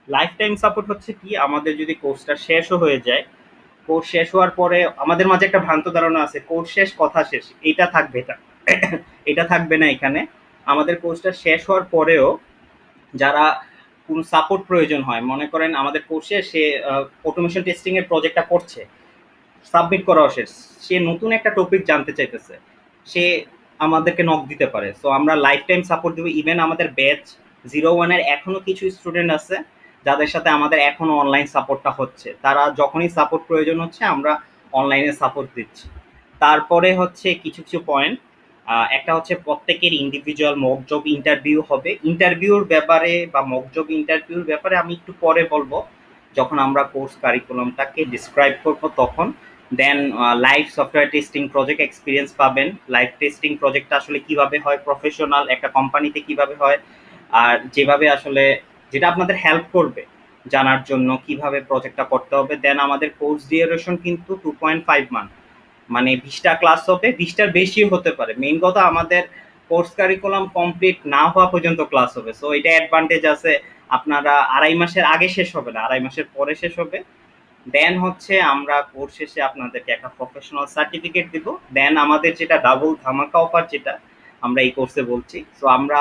Life time support হচ্ছে কি, আমাদের যদি কোর্সটা শেষও হয়ে যায়, কোর্স শেষ হওয়ার পরে আমাদের মাঝে একটা ভ্রান্ত ধারণা আছে কোর্স শেষ কথা শেষ, এটা থাকবে, এটা থাকবে না এখানে। আমাদের কোর্সটা শেষ হওয়ার পরেও যারা কোন সাপোর্ট প্রয়োজন হয়, মনে করেন আমাদের কোর্সে সে অটোমেশন টেস্টিং এর প্রজেক্টটা করছে, সাবমিট করা শেষ, সে নতুন একটা টপিক জানতে চাইতেছে, সে আমাদেরকে নক দিতে পারে। সো আমরা লাইফ টাইম সাপোর্ট দেবো। ইভেন আমাদের ব্যাচ 01-এর এখনো কিছু স্টুডেন্ট আছে যাদের সাথে আমাদের এখনো অনলাইন সাপোর্টটা হচ্ছে, তারা যখনই সাপোর্ট প্রয়োজন হচ্ছে আমরা অনলাইনে সাপোর্ট দিচ্ছি। তারপরে হচ্ছে কিছু কিছু পয়েন্ট, একটা হচ্ছে প্রত্যেকের ইন্ডিভিজুয়াল মক জব ইন্টারভিউ হবে। ইন্টারভিউর ব্যাপারে বা মক জব ইন্টারভিউর ব্যাপারে আমি একটু পরে বলবো, যখন আমরা কোর্স কারিকুলামটাকে ডিসক্রাইব করবো তখন। Then live software testing project experience পাবেন, লাইভ টেস্টিং প্রজেক্টটা আসলে কিভাবে হয়, প্রফেশনাল একটা কোম্পানিতে কিভাবে হয়, আর যেভাবে আসলে যেটা আপনাদের হেল্প করবে জানার জন্য কিভাবে প্রজেক্টটা করতে হবে। দেন আমাদের কোর্স ডিউরেশন কিন্তু 2.5 মান্থ, মানে 20টা ক্লাস হবে, 20টার বেশিও হতে পারে। মেইন কথা আমাদের কোর্স কারিকুলাম কমপ্লিট না হওয়া পর্যন্ত ক্লাস হবে। সো এটা অ্যাডভান্টেজ আছে, আপনারা 2.5 মাসের আগে শেষ হবে না, 2.5 মাসের পরে শেষ হবে। দেন হচ্ছে আমরা কোর্স শেষে আপনাদেরকে একটা প্রফেশনাল সার্টিফিকেট দিব। দেন আমাদের যেটা ডাবল ধামাকা অফার, যেটা আমরা এই কোর্সে বলছি, সো আমরা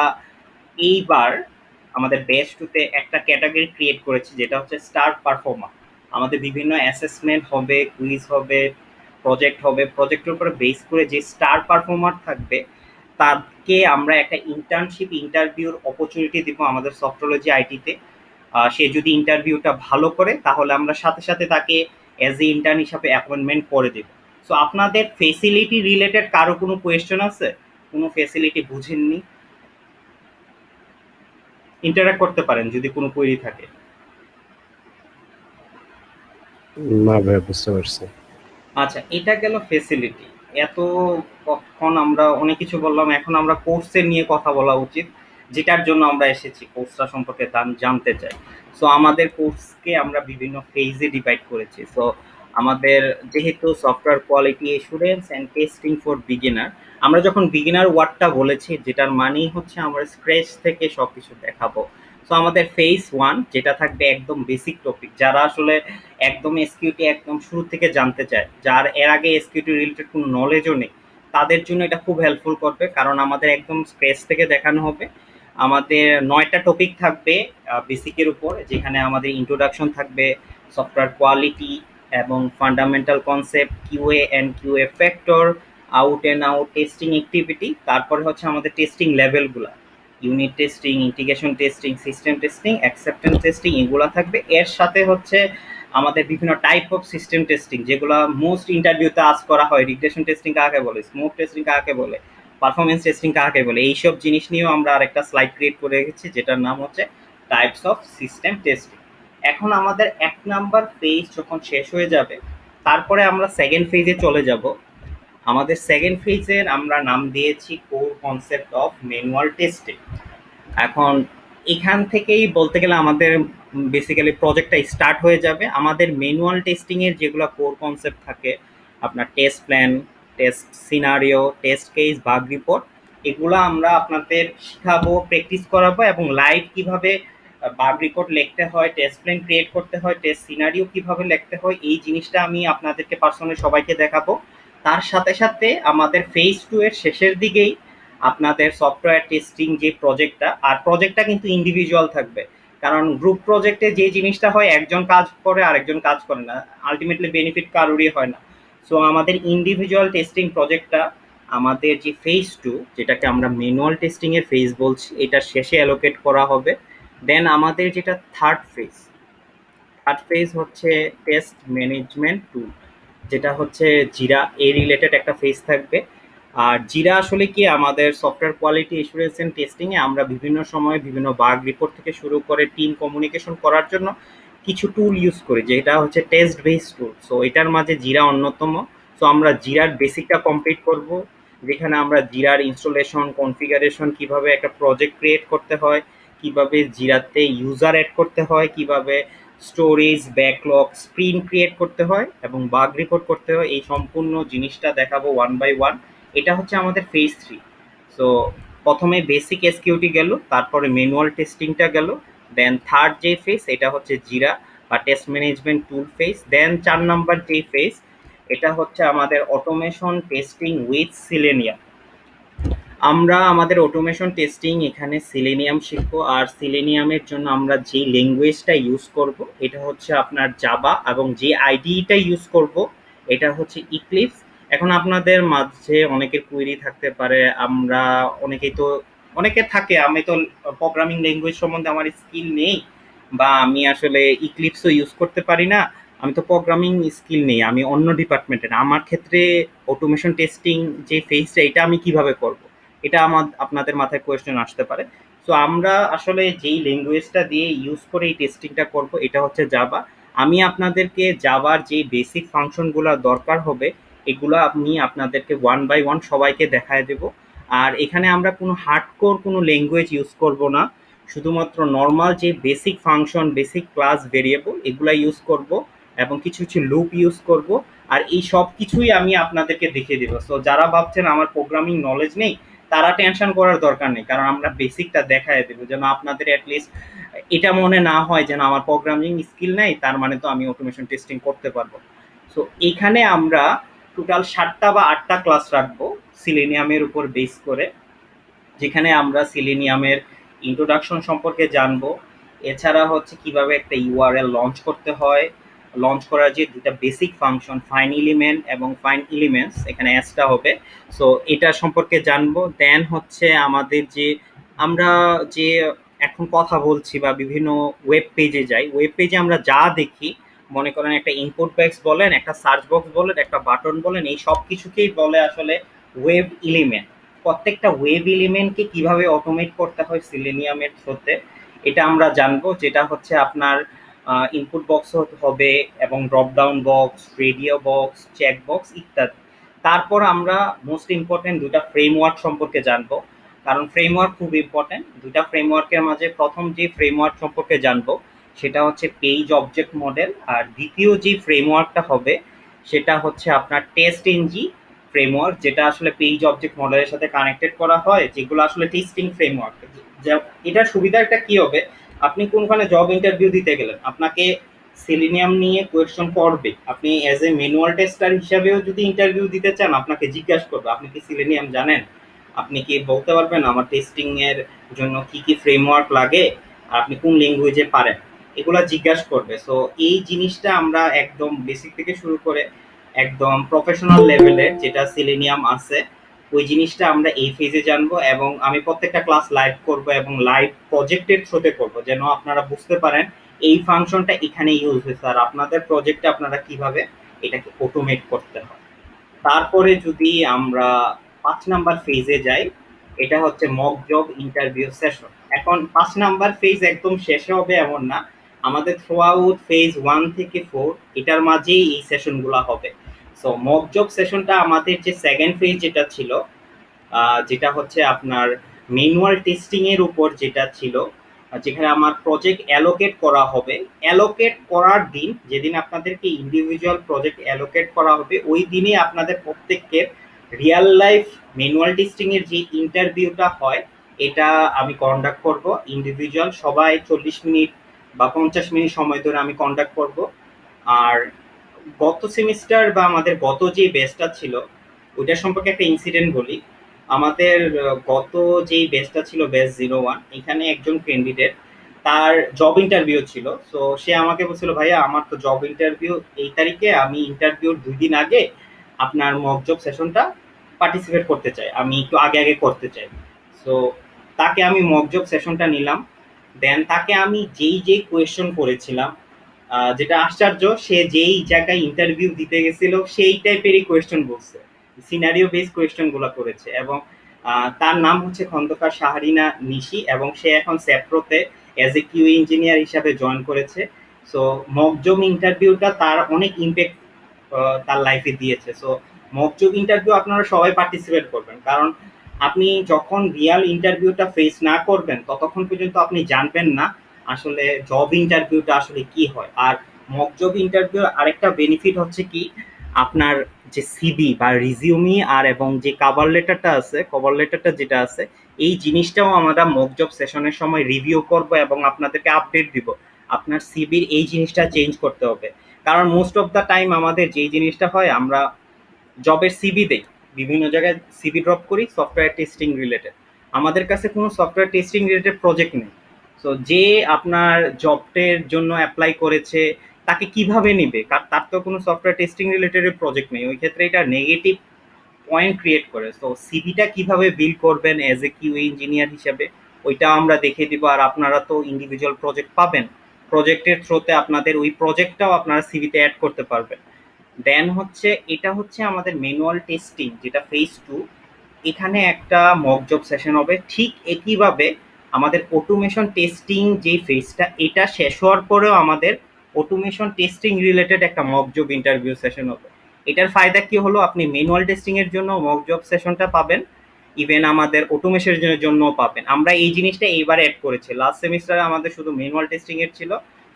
এইবার আমাদের ব্যাচ 2-তে একটা ক্যাটাগরি ক্রিয়েট করেছি যেটা হচ্ছে স্টার পারফর্মার। আমাদের বিভিন্ন অ্যাসেসমেন্ট হবে, কুইজ হবে, প্রজেক্ট হবে, প্রজেক্টের উপরে বেস করে যে স্টার পারফর্মার থাকবে তাকে আমরা একটা ইন্টার্নশিপ ইন্টারভিউর অপরচুনিটি দিব আমাদের সফটওয়্যারোলজি আইটিতে। সে যদি ইন্টারভিউটা ভালো করে তাহলে আমরা সাথে সাথে তাকে অ্যাজ এ ইন্টার্ন হিসাবে অ্যাপয়েন্টমেন্ট করে দেব। সো আপনাদের ফেসিলিটি রিলেটেড কারো কোনো কোয়েশ্চেন আছে, কোনো ফেসিলিটি বুঝেননি, ইন্টারাক্ট করতে পারেন যদি কোনো কোয়েরি থাকে। না ভাই, বুঝতে পারছি। আচ্ছা, এটা গেল ফেসিলিটি। এতক্ষণ আমরা অনেক কিছু বললাম, এখন আমরা কোর্সের নিয়ে কথা বলা উচিত, যেটার জন্য আমরা এসেছি, কোর্সটা সম্পর্কে জানতে চাই। সো আমাদের কোর্সকে আমরা বিভিন্ন ফেজে ডিভাইড করেছি। সো আমাদের যেহেতু software quality assurance and testing for beginner, আমরা যখন বিগিনার ওয়ার্ডটা বলেছি যেটার মানেই হচ্ছে আমরা স্ক্র্যাচ থেকে সব কিছু দেখাবো। সো আমাদের ফেজ 1 যেটা থাকবে একদম বেসিক টপিক, যারা আসলে একদম এসকিউটি একদম শুরু থেকে জানতে চায়, যার এর আগে এসকিউটি রিলেটেড কোনো নলেজও নেই, তাদের জন্য এটা খুব হেল্পফুল করবে, কারণ আমাদের একদম স্ক্র্যাচ থেকে দেখানো হবে। আমাদের 9টা টপিক থাকবে বেসিকের উপর, যেখানে আমাদের ইন্ট্রোডাকশন থাকবে, সফটওয়্যার কোয়ালিটি এবং fundamental concept, QA and QA factor, out and out testing activity. তারপরে হচ্ছে আমাদের টেস্টিং লেভেলগুলো, unit testing, integration testing, system testing, acceptance testing, এগুলো থাকবে। এর সাথে হচ্ছে আমাদের বিভিন্ন টাইপ অফ সিস্টেম টেস্টিং, যেগুলো মোস্ট ইন্টারভিউতে আস্ক করা হয়, রিগ্রেশন টেস্টিং কাকে বলে, স্মোক টেস্টিং কাকে বলে, পারফরমেন্স টেস্টিং কাকে বলে, এইসব জিনিস নিয়েও আমরা আরেকটা স্লাইড ক্রিয়েট করে রেখেছি যেটার নাম হচ্ছে টাইপস অফ সিস্টেম টেস্টিং। এখন আমাদের 1 নাম্বার ফেজ যখন শেষ হয়ে যাবে, তারপরে আমরা সেকেন্ড ফেজে চলে যাব। আমাদের সেকেন্ড ফেজের আমরা নাম দিয়েছি core concept of manual testing. এখন এখান থেকেই বলতে গেলে আমাদের বেসিক্যালি প্রজেক্টটা স্টার্ট হয়ে যাবে। আমাদের ম্যানুয়াল টেস্টিংয়ের যেগুলো কোর কনসেপ্ট থাকে, আপনার test plan, test scenario, test case, bug report, এগুলো আমরা আপনাদের শেখাবো, প্র্যাকটিস করাবো, এবং লাইভ কিভাবে বাগ রিপোর্ট লিখতে হয়, টেস্ট প্ল্যান ক্রিয়েট করতে হয়, টেস্ট সিনারিও কিভাবে লিখতে হয়, এই জিনিসটা আমি আপনাদেরকে পার্সোনালি সবাইকে দেখাবো। তার সাথে সাথে আমাদের ফেজ 2 এর শেষের দিকেই আপনাদের সফটওয়্যার টেস্টিং যে প্রজেক্টটা, আর প্রজেক্টটা কিন্তু ইন্ডিভিজুয়াল থাকবে, কারণ গ্রুপ প্রজেক্টে যে জিনিসটা হয় একজন কাজ করে আরেকজন কাজ করে না, আলটিমেটলি বেনিফিট কারোরই হয় না। সো আমাদের ইন্ডিভিজুয়াল টেস্টিং প্রজেক্টটা আমাদের যে ফেজ 2, যেটাকে আমরা ম্যানুয়াল টেস্টিংয়ের ফেজ বলছি, এটা শেষে অ্যালোকেট করা হবে। দেন আমাদের যেটা থার্ড ফেজ হচ্ছে টেস্ট ম্যানেজমেন্ট টুল, যেটা হচ্ছে জিরা, এই রিলেটেড একটা ফেজ থাকবে। আর জিরা আসলে কি, আমাদের সফটওয়্যার কোয়ালিটি এসুরেন্স এন্ড টেস্টিংয়ে আমরা বিভিন্ন সময় বিভিন্ন বাগ রিপোর্ট থেকে শুরু করে টিম কমিউনিকেশন করার জন্য কিছু টুল ইউজ করি যেটা হচ্ছে টেস্ট বেসড টুল। সো এটার মাঝে জিরা অন্যতম। সো আমরা জিরার বেসিকটা কমপ্লিট করব, যেখানে আমরা জিরার ইনস্টলেশন, কনফিগারেশন, কিভাবে একটা প্রজেক্ট ক্রিয়েট করতে হয়, কিভাবে জিরাতে ইউজার অ্যাড করতে হয়, কিভাবে স্টোরেজ, ব্যাকলগ, স্ক্রিন ক্রিয়েট করতে হয় এবং বাগ রিপোর্ট করতে হয়, এই সম্পূর্ণ জিনিসটা দেখাবো ওয়ান বাই ওয়ান। এটা হচ্ছে আমাদের ফেজ 3। সো প্রথমে বেসিক এসকিউটি গেল, তারপরে ম্যানুয়াল টেস্টিংটা গেল, দেন থার্ড যে ফেজ এটা হচ্ছে জিরা বা টেস্ট ম্যানেজমেন্ট টুল ফেজ, দেন 4 নাম্বার যে ফেজ এটা হচ্ছে আমাদের অটোমেশন টেস্টিং উইথ সিলেনিয়াম। আমরা আমাদের অটোমেশন টেস্টিং এখানে সিলেনিয়াম শিখবো, আর সিলেনিয়ামের জন্য আমরা যে ল্যাঙ্গুয়েজটা ইউজ করব এটা হচ্ছে আপনার জাভা, এবং যে আইডিটা ইউজ করব এটা হচ্ছে ইক্লিপস। এখন আপনাদের মাঝে অনেকের কুয়েরি থাকতে পারে, আমরা অনেকে থাকে আমি তো প্রোগ্রামিং ল্যাঙ্গুয়েজ সম্বন্ধে আমার স্কিল নেই, বা আমি আসলে ইক্লিপসও ইউজ করতে পারি না, আমি তো প্রোগ্রামিং স্কিল নেই, আমি অন্য ডিপার্টমেন্টের, আমার ক্ষেত্রে অটোমেশন টেস্টিং যে ফেজটা এটা আমি কিভাবে করব, এটা আপনাদের মাথায় কোয়েশ্চেন আসতে পারে। সো আমরা আসলে যেই ল্যাঙ্গুয়েজটা দিয়ে ইউজ করে এই টেস্টিংটা করব এটা হচ্ছে জাভা। আমি আপনাদেরকে জাভার যে বেসিক ফাংশনগুলো দরকার হবে এগুলো আমি আপনাদেরকে ওয়ান বাই ওয়ান সবাইকে দেখায় দেব। আর এখানে আমরা কোনো হার্ডকোর কোনো ল্যাঙ্গুয়েজ ইউজ করব না, শুধুমাত্র নর্মাল যে basic function, basic class, variable এগুলা ইউজ করব এবং কিছু কিছু লুপ ইউজ করব। আর এই সব কিছুই আমি আপনাদেরকে দেখিয়ে দেবো। সো যারা ভাবছেন আমার প্রোগ্রামিং নলেজ নেই তারা টেনশন করার দরকার নেই, কারণ আমরা বেসিকটা দেখায় দেবো, যেন আপনাদের অ্যাটলিস্ট এটা মনে না হয় যেন আমার প্রোগ্রামিং স্কিল নেই তার মানে তো আমি অটোমেশন টেস্টিং করতে পারবো। সো এখানে আমরা টোটাল 7টা বা 8টা ক্লাস রাখবো সিলেনিয়ামের উপর বেস করে, যেখানে আমরা সিলেনিয়ামের ইন্ট্রোডাকশন সম্পর্কে জানবো, এছাড়া হচ্ছে কিভাবে একটা ইউআরএল লঞ্চ করতে হয়, লঞ্চ করার যে দুটা বেসিক ফাংশন ফাইন এলিমেন্ট এবং ফাইন এলিমেন্টস, এখানে অ্যাসটা হবে। সো এটা সম্পর্কে জানবো। দেন হচ্ছে আমাদের যে আমরা যে এখন কথা বলছি বা বিভিন্ন ওয়েব পেজে যাই, ওয়েব পেজে আমরা যা দেখি, মনে করেন একটা ইনপুট বক্স বলেন, একটা সার্চ বক্স বলেন, একটা বাটন বলেন, এই সব কিছুকেই বলে আসলে ওয়েব এলিমেন্ট। প্রত্যেকটা ওয়েব এলিমেন্টকে কিভাবে অটোমেট করতে হয় সিলেনিয়ামের থ্রুতে এটা আমরা জানবো, যেটা হচ্ছে আপনার ইনপুট বক্স হবে এবং drop down box, radio box, check box ইত্যাদি। তারপর আমরা মোস্ট ইম্পর্টেন্ট দুটা ফ্রেমওয়ার্ক সম্পর্কে জানবো, কারণ ফ্রেমওয়ার্ক খুব ইম্পর্টেন্ট। দুটা ফ্রেমওয়ার্কের মাঝে প্রথম যে ফ্রেমওয়ার্ক সম্পর্কে জানবো সেটা হচ্ছে পেজ অবজেক্ট মডেল, আর দ্বিতীয় যে ফ্রেমওয়ার্কটা হবে সেটা হচ্ছে আপনার টেস্ট এনজি ফ্রেমওয়ার্ক, যেটা আসলে পেজ অবজেক্ট মডেলের সাথে কানেক্টেড করা হয়, যেগুলো আসলে টেস্টিং ফ্রেমওয়ার্ক। এটার সুবিধাটা কি হবে, আপনি কোনখানে জব ইন্টারভিউ দিতে গেলেন আপনাকে সেলিনিয়াম নিয়ে কোয়েশ্চন করবে, আপনি অ্যাজ এ ম্যানুয়াল টেস্টার হিসাবেও যদি ইন্টারভিউ দিতে চান আপনাকে জিজ্ঞাসা করবে আপনি কি সিলেনিয়াম জানেন, আপনি কি বলতে পারবেন আমার টেস্টিং এর জন্য কি কি ফ্রেমওয়ার্ক লাগে, আর আপনি কোন ল্যাঙ্গুয়েজে পারেন, এগুলা জিজ্ঞাসা করবে। সো এই জিনিসটা আমরা একদম বেসিক থেকে শুরু করে একদম প্রফেশনাল লেভেলের যেটা সিলেনিয়াম আছে ওই জিনিসটা আমরা এই ফেজে জানবো, এবং আমি প্রত্যেকটা ক্লাস লাইভ করব এবং লাইভ প্রজেক্টের থ্রুতে করব, যেন আপনারা বুঝতে পারেন এই ফাংশনটা এখানে ইউজ হয়েছে আর আপনাদের প্রজেক্টে আপনারা কিভাবে এটাকে অটোমেট করতে হয়। তারপরে যদি আমরা 5 নাম্বার ফেজে যাই, এটা হচ্ছে মক জব ইন্টারভিউ সেশন। এখন 5 নাম্বার ফেজ একদম শেষে হবে এমন না, আমাদের থ্রু আউট ফেজ 1 থেকে 4 এটার মাঝেই এই সেশনগুলো হবে। সো মক জব সেশনটা আমাদের যে সেকেন্ড ফেজ যেটা ছিল, যেটা হচ্ছে আপনার ম্যানুয়াল টেস্টিং এর উপর যেটা ছিল, যেখানে আমার প্রজেক্ট অ্যালোকেট করা হবে, অ্যালোকেট করার দিন যেদিন আপনাদেরকে ইন্ডিভিজুয়াল প্রজেক্ট অ্যালোকেট করা হবে ওই দিনই আপনাদের প্রত্যেকের রিয়েল লাইফ ম্যানুয়াল টেস্টিং এর যে ইন্টারভিউটা হয় এটা আমি কন্ডাক্ট করব। ইন্ডিভিজুয়াল সবাই 40 মিনিট বা 50 মিনিট সময় ধরে আমি কন্ডাক্ট করব। আর গত সেমিস্টার বা আমাদের গত যে ব্যাচটা ছিল ওইটার সম্পর্কে একটা ইনসিডেন্ট বলি। আমাদের গত যেই ব্যাচটা ছিল ব্যাচ 01, এখানে একজন ক্যান্ডিডেট তার জব ইন্টারভিউ ছিল। সো সে আমাকে বলছিল ভাইয়া আমার তো জব ইন্টারভিউ এই তারিখে, আমি ইন্টারভিউর 2 দিন আগে আপনার মক জব সেশনটা পার্টিসিপেট করতে চাই, আমি একটু আগে আগে করতে চাই। সো তাকে আমি মক জব সেশনটা নিলাম, দেন তাকে আমি যেই কোয়েশ্চন করেছিলাম, যেটা আশ্চর্য সে যেই জায়গায় ইন্টারভিউ দিতে গেছিল সেই টাইপেরই কোয়েশ্চন বলছে, সিনারিও বেস কোয়েশ্চনগুলো করেছে। এবং তার নাম হচ্ছে খন্দকার শাহরিনা নিশি এবং সে এখন সেপ্রোতে অ্যাজ এ কিউ ইঞ্জিনিয়ার হিসাবে জয়েন করেছে। সো মক জব ইন্টারভিউটা তার অনেক ইমপ্যাক্ট তার লাইফে দিয়েছে। সো মক জব ইন্টারভিউ আপনারা সবাই পার্টিসিপেট করবেন, কারণ আপনি যখন রিয়াল ইন্টারভিউটা ফেস না করবেন ততক্ষণ পর্যন্ত আপনি জানবেন না আসলে জব ইন্টারভিউটা আসলে কি হয়। আর মক জব ইন্টারভিউ আরেকটা বেনিফিট হচ্ছে কি, আপনার যে সিভি বা রিজিউমি আর এবং যে কভার লেটারটা যেটা আছে, এই জিনিসটাও আমরা মক জব সেশনের সময় রিভিউ করব এবং আপনাদেরকে আপডেট দিব আপনার সিভির এই জিনিসটা চেঞ্জ করতে হবে। কারণ মোস্ট অফ দ্য টাইম আমাদের যেই জিনিসটা হয়, আমরা জবের সিভি দেই, বিভিন্ন জায়গায় সিভি ড্রপ করি সফটওয়্যার টেস্টিং রিলেটেড, আমাদের কাছে কোনো সফটওয়্যার টেস্টিং রিলেটেড প্রজেক্ট নেই। সো যে আপনার জবটের জন্য অ্যাপ্লাই করেছে তাকে কিভাবে নিবে, কারণ তার তো কোনো সফটওয়্যার টেস্টিং রিলেটেড প্রজেক্ট নেই, ওই ক্ষেত্রে এটা নেগেটিভ পয়েন্ট ক্রিয়েট করে। সো সিভিটা কিভাবে বিল্ড করবেন অ্যাজ এ কিউ ইঞ্জিনিয়ার হিসেবে, ওইটা আমরা দেখিয়ে দিব। আর আপনারা তো ইন্ডিভিজুয়াল প্রজেক্ট পাবেন, প্রজেক্টের থ্রুতে আপনাদের ওই প্রজেক্টটাও আপনারা সিভিতে অ্যাড করতে পারবেন। দেন হচ্ছে এটা হচ্ছে আমাদের ম্যানুয়াল টেস্টিং, যেটা ফেজ 2। এখানে একটা মক জব সেশন হবে, ঠিক একইভাবে আমাদের অটোমেশন টেস্টিং যেই ফেজটা, এটা শেষ হওয়ার পরেও আমাদের অটোমেশন টেস্টিং রিলেটেড একটা মক জব ইন্টারভিউ সেশন হবে। এটার ফায়দা কি হলো, আপনি ম্যানুয়াল টেস্টিং এর জন্য মক জব সেশনটা পাবেন, ইভেন আমাদের অটোমেশনের জন্য পাবেন। আমরা এই জিনিসটা এইবার অ্যাড করেছি, লাস্ট সেমিস্টারে আমাদের শুধু ম্যানুয়াল টেস্টিং এর ছিল,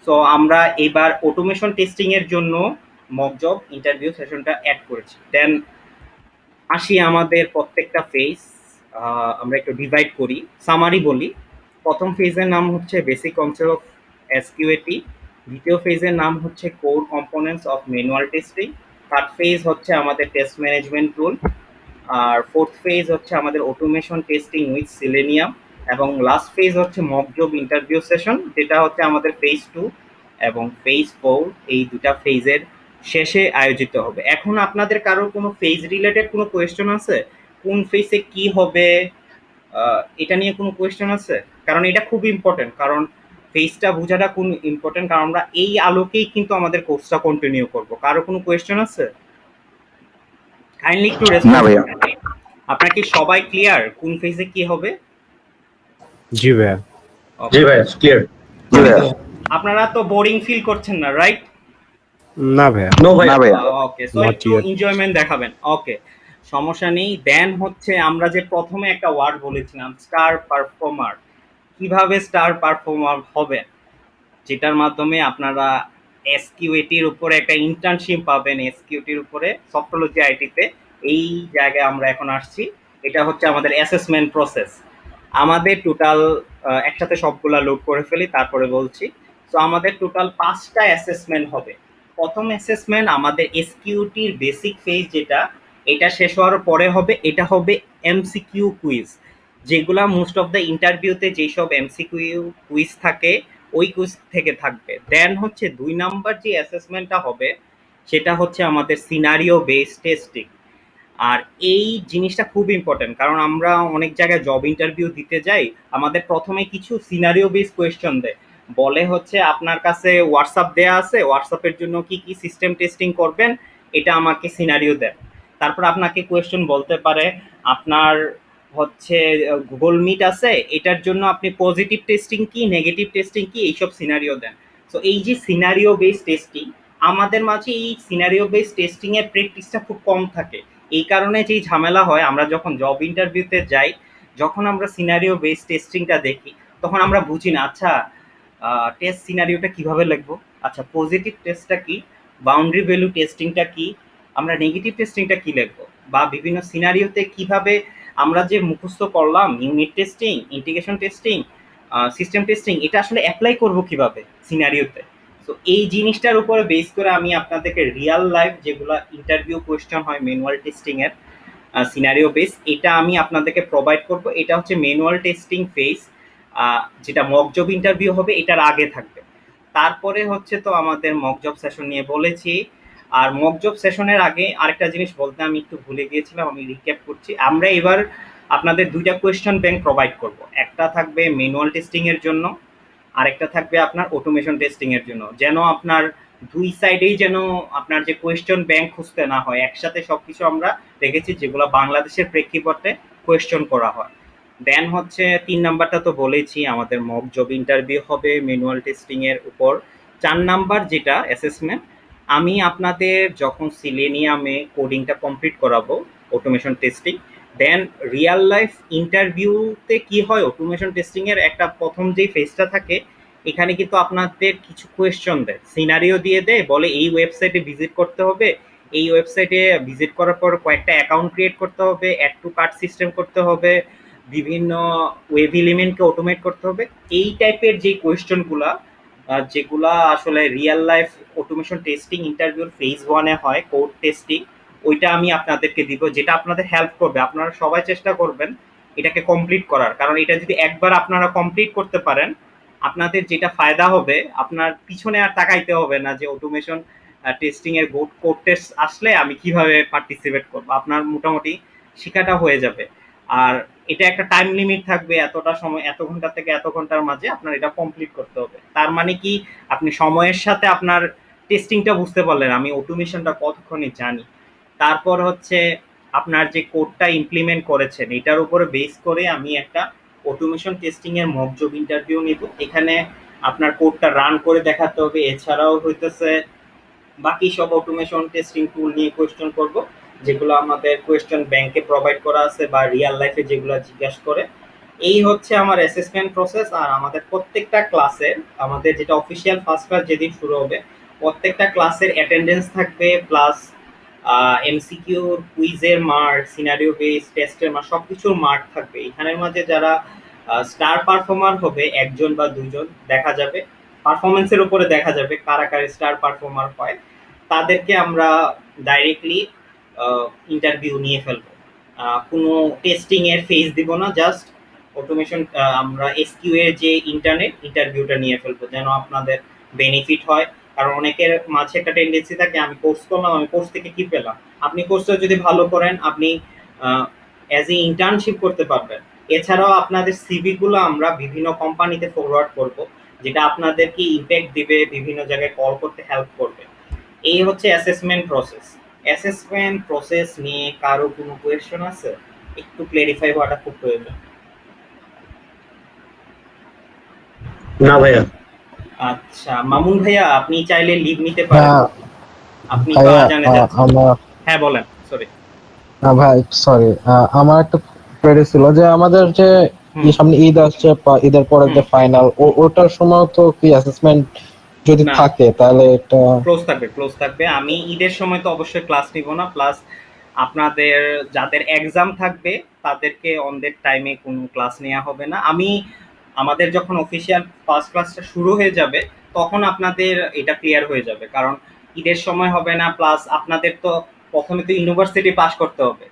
সো আমরা এবার অটোমেশন টেস্টিং এর জন্য মক জব ইন্টারভিউ সেশনটা অ্যাড করেছি। দেন আসি আমাদের প্রত্যেকটা ফেজ, আমরা একটু ডিভাইড করি, সামারি বলি। প্রথম ফেজের নাম হচ্ছে বেসিক কনসেপ্ট অফ এসকিউএটি, দ্বিতীয় ফেজের নাম হচ্ছে core components of manual testing, third phase হচ্ছে আমাদের টেস্ট ম্যানেজমেন্ট টুল, আর ফোর্থ ফেজ হচ্ছে আমাদের অটোমেশন টেস্টিং উইথ সিলেনিয়াম, এবং লাস্ট ফেজ হচ্ছে মক জব ইন্টারভিউ সেশন, যেটা হচ্ছে আমাদের ফেজ 2 এবং ফেজ 4, এই দুটা ফেজের শেষে আয়োজিত হবে। এখন আপনাদের কারোর কোনো ফেজ রিলেটেড কোনো কোয়েশ্চেন আছে, কোন ফেজে কি হবে এটা নিয়ে কোনো কোয়েশ্চেন আছে? কারণ এটা খুব ইম্পর্টেন্ট, কারণ ফেজটা বোঝাটা কোন ইম্পর্টেন্ট, কারণ আমরা এই আলোকেই কিন্তু আমাদের কোর্সটা কন্টিনিউ করব। কারো কোনো কোয়েশ্চেন আছে? কাইন্ডলি একটু না রেসপন্স ভাইয়া। করুন। আপনার কি সবাই ক্লিয়ার কোন ফেজে কি হবে? জি ভাইয়া। Okay. ক্লিয়ার। জি ভাইয়া। আপনারা তো বোরিং ফিল করছেন না, রাইট? না ভাইয়া। নো ভাই। না ভাইয়া। ওকে, সো Not একটু yet. এনজয়মেন্ট দেখাবেন। ওকে, সমস্যা নেই। দেন হচ্ছে আমরা যে প্রথমে একটা ওয়ার্ড বলেছিলাম, স্টার পারফর্মার। কিভাবে স্টার পারফর্মার হবে, যেটার মাধ্যমে আপনারা এসকিউএটির উপরে একটা ইন্টার্নশিপ পাবেন, এসকিউটির উপরে সফটওয়্যার আইটিতে। এই জায়গায় আমরা এখন আসছি, এটা হচ্ছে আমাদের অ্যাসেসমেন্ট প্রসেস। আমাদের টোটাল একসাথে সবগুলা লোড করে ফেলি তারপরে বলছি। তো আমাদের টোটাল 5টা অ্যাসেসমেন্ট হবে। প্রথম অ্যাসেসমেন্ট আমাদের এসকিউটির বেসিক ফেজ, যেটা এটা শেষ হওয়ার পরে হবে, এটা হবে এমসিকিউ কুইজ, যেগুলা মোস্ট অফ দ্য ইন্টারভিউতে যেসব এমসিকিউ কুইজ থাকে ওই কুইজ থেকে থাকবে। দেন হচ্ছে 2 নাম্বার যে অ্যাসেসমেন্টটা হবে, সেটা হচ্ছে আমাদের সিনারিও বেসড টেস্টিং। আর এই জিনিসটা খুব ইম্পর্টেন্ট, কারণ আমরা অনেক জায়গায় জব ইন্টারভিউ দিতে যাই, আমাদের প্রথমে কিছু সিনারিও বেস কোয়েশ্চন দেয়, বলে হচ্ছে আপনার কাছে হোয়াটসঅ্যাপ দেয়া আছে, হোয়াটসঅ্যাপের জন্য কি কি সিস্টেম টেস্টিং করবেন এটা আমাকে সিনারিও দেন। তারপর আপনাকে কোয়েশ্চন বলতে পারে আপনার হচ্ছে গুগল মিট আছে, এটার জন্য আপনি পজিটিভ টেস্টিং কি নেগেটিভ টেস্টিং কি এইসব সিনারিও দেন। সো এই যে সিনারিও বেস টেস্টিং, আমাদের মাঝে এই সিনারিও বেস টেস্টিং এর প্র্যাকটিসটা খুব কম থাকে। এই কারণে যেই ঝামেলা হয়, আমরা যখন জব ইন্টারভিউতে যাই, যখন আমরা সিনারিও বেস টেস্টিংটা দেখি, তখন আমরা বুঝি না আচ্ছা টেস্ট সিনারিওটা কিভাবে লিখবো, আচ্ছা পজিটিভ টেস্টটা কি, বাউন্ডারি ভ্যালু টেস্টিংটা কি, আমরা নেগেটিভ টেস্টিংটা কি লিখবো, বা বিভিন্ন সিনারিওতে কিভাবে আমরা যে মুখস্থ করলাম unit testing, integration testing, system testing, এটা আসলে অ্যাপ্লাই করবো কিভাবে সিনারিওতে। তো এই জিনিসটার উপরে বেস করে আমি আপনাদেরকে রিয়াল লাইফ যেগুলো ইন্টারভিউ কোয়েশ্চেন হয় ম্যানুয়াল টেস্টিং এর সিনারিও বেস, এটা আমি আপনাদেরকে প্রোভাইড করব। এটা হচ্ছে ম্যানুয়াল টেস্টিং ফেজ, যেটা মক জব ইন্টারভিউ হবে এটার আগে থাকবে। তারপরে হচ্ছে তো আমাদের মক জব সেশন নিয়ে বলেছি। আর মক জব সেশনের আগে আরেকটা জিনিস বলতে আমি একটু ভুলে গিয়েছিলাম, আমি রিক্যাপ করছি। আমরা এবার আপনাদের 2টা কোয়েশ্চেন ব্যাংক প্রোভাইড করব, একটা থাকবে ম্যানুয়াল টেস্টিং এর জন্য, আরেকটা থাকবে আপনার অটোমেশন টেস্টিং এর জন্য, যেন আপনার দুই সাইডেই যেন আপনার যে কোয়েশ্চন ব্যাংক খুঁজতে না হয়, একসাথে সবকিছু আমরা রেখেছি যেগুলো বাংলাদেশের প্রেক্ষাপটে কোয়েশ্চন করা হয়। দেন হচ্ছে 3 নাম্বারটা তো বলেছি, আমাদের মক জব ইন্টারভিউ হবে ম্যানুয়াল টেস্টিং এর উপর, 4 নাম্বার যেটা অ্যাসেসমেন্ট, আমি আপনাদের যখন সিলেনিয়ামে কোডিংটা কমপ্লিট করাবো, অটোমেশন টেস্টিং, দেন রিয়াল লাইফ ইন্টারভিউতে কি হয়, অটোমেশন টেস্টিং এর একটা প্রথম যেই ফেজটা থাকে, এখানে কিন্তু আপনাদের কিছু কোয়েশ্চন দেয়, সিনারিও দিয়ে দেয়, বলে এই ওয়েবসাইটে ভিজিট করতে হবে, এই ওয়েবসাইটে ভিজিট করার পর কয়েকটা অ্যাকাউন্ট ক্রিয়েট করতে হবে, অ্যাড টু কার্ট সিস্টেম করতে হবে, বিভিন্ন ওয়েব এলিমেন্টকে অটোমেট করতে হবে। এই টাইপের যে কোয়েশ্চনগুলা, যেগুলা আসলে রিয়েল লাইফ অটোমেশন টেস্টিং ইন্টারভিউর ফেজ 1-এ হয়, কোড টেস্টিং, ওইটা আমি আপনাদেরকে দিব, যেটা আপনাদের হেল্প করবে। আপনারা সবাই চেষ্টা করবেন এটাকে কমপ্লিট করার, কারণ এটা যদি একবার আপনারা কমপ্লিট করতে পারেন, আপনাদের যেটা ফায়দা হবে, আপনার পিছনে আর তাকাইতে হবে না যে অটোমেশন টেস্টিং এর কোড টেস্ট আসলে আমি কিভাবে পার্টিসিপেট করব, আপনার মোটামুটি শেখাটা হয়ে যাবে। আর এটা একটা টাইম লিমিট থাকবে, এতটা সময়, এত ঘন্টা থেকে এত ঘন্টার মাঝে আপনার এটা কমপ্লিট করতে হবে। তার মানে কি, আপনি সময়ের সাথে আপনার টেস্টিংটা বুঝতে পারলেন, আমি অটোমেশনটা কতক্ষণে জানি। তারপর হচ্ছে আপনার যে কোডটা ইমপ্লিমেন্ট করেছেন, এটার উপরে বেস করে আমি একটা অটোমেশন টেস্টিং এর মক জব ইন্টারভিউ নিব। এখানে আপনার কোডটা রান করে দেখাতে হবে, এছাড়াও হইতেছে বাকি সব অটোমেশন টেস্টিং টুল নিয়ে কোয়েশ্চেন করব, যেগুলো আমাদের কোয়েশ্চেন ব্যাংকে প্রোভাইড করা আছে বা রিয়েল লাইফে যেগুলো জিজ্ঞাসা করে। এই হচ্ছে আমার অ্যাসেসমেন্ট প্রসেস। আর আমাদের প্রত্যেকটা ক্লাসের, আমাদের যেটা অফিসিয়াল ফার্স্ট ক্লাস যেদিন শুরু হবে, প্রত্যেকটা ক্লাসের অ্যাটেন্ডেন্স থাকবে, প্লাস এমসিকিউ, কুইজের মার্ক, সিনারিও বেস টেস্টের মার্ক, সব কিছুর মার্ক থাকবে। এখানের মাঝে যারা স্টার পারফর্মার হবে, একজন বা দুজন দেখা যাবে, পারফরমেন্সের উপরে দেখা যাবে কারা কারা স্টার পারফর্মার হয়, তাদেরকে আমরা ডাইরেক্টলি ইন্টারভিউ নিয়ে ফেলবো। কোনো টেস্টিং এর ফেজ দিব না, জাস্ট অটোমেশন আমরা এসকিউ এর যে ইন্টারভিউটা নিয়ে ফেলবো, যেন আপনাদের বেনিফিট হয়। কারণ অনেকের মাঝে একটা টেন্ডেন্সি থাকে, আমি কোর্স করলাম, আমি কোর্স থেকে কি পেলাম। আপনি কোর্সটা যদি ভালো করেন, আপনি অ্যাজ এ ইন্টার্নশিপ করতে পারবেন। এছাড়াও আপনাদের সিভি গুলো আমরা বিভিন্ন কোম্পানিতে ফরওয়ার্ড করব, যেটা আপনাদেরকে ইম্প্যাক্ট দিবে, বিভিন্ন জায়গায় কল করতে হেল্প করবে। এই হচ্ছে অ্যাসেসমেন্ট প্রসেস। অ্যাসেসমেন্ট প্রসেস নিয়ে কারো কোনো কোয়েশ্চেন আছে? একটু ক্লেরিফাই হওয়াটা খুব প্রয়োজন। না ভাইয়া। আচ্ছা মামুন ভাইয়া, আপনি চাইলে লিভ নিতে পারেন, আপনি তো ভাইয়া আজানে যাচ্ছেন। আমার হ্যাঁ বলেন, সরি। ভাই সরি, আমার একটা কোয়েরি ছিল যে আমাদের যে হুম। সামনে ঈদ আসছে, ঈদের পরে যে ফাইনাল, ওটার সময় তো কি অ্যাসেসমেন্ট যদি না, থাকে তাহলে এটা ক্লোজ থাকবে, ক্লোজ থাকবে। আমি ঈদের সময় তো অবশ্যই ক্লাস নিব না, প্লাস আপনাদের যাদের এক্সাম থাকবে তাদেরকে অন দ্যাট টাইমে কোনো ক্লাস নেওয়া হবে না। আমি আমাদের যখন অফিসিয়াল ফার্স্ট ক্লাসটা শুরু হয়ে যাবে, তখন আপনাদের এটা ক্লিয়ার হয়ে যাবে, কারণ ঈদের সময় হবে না, প্লাস আপনাদের তো প্রথমে তো ইউনিভার্সিটি পাস করতে হবে,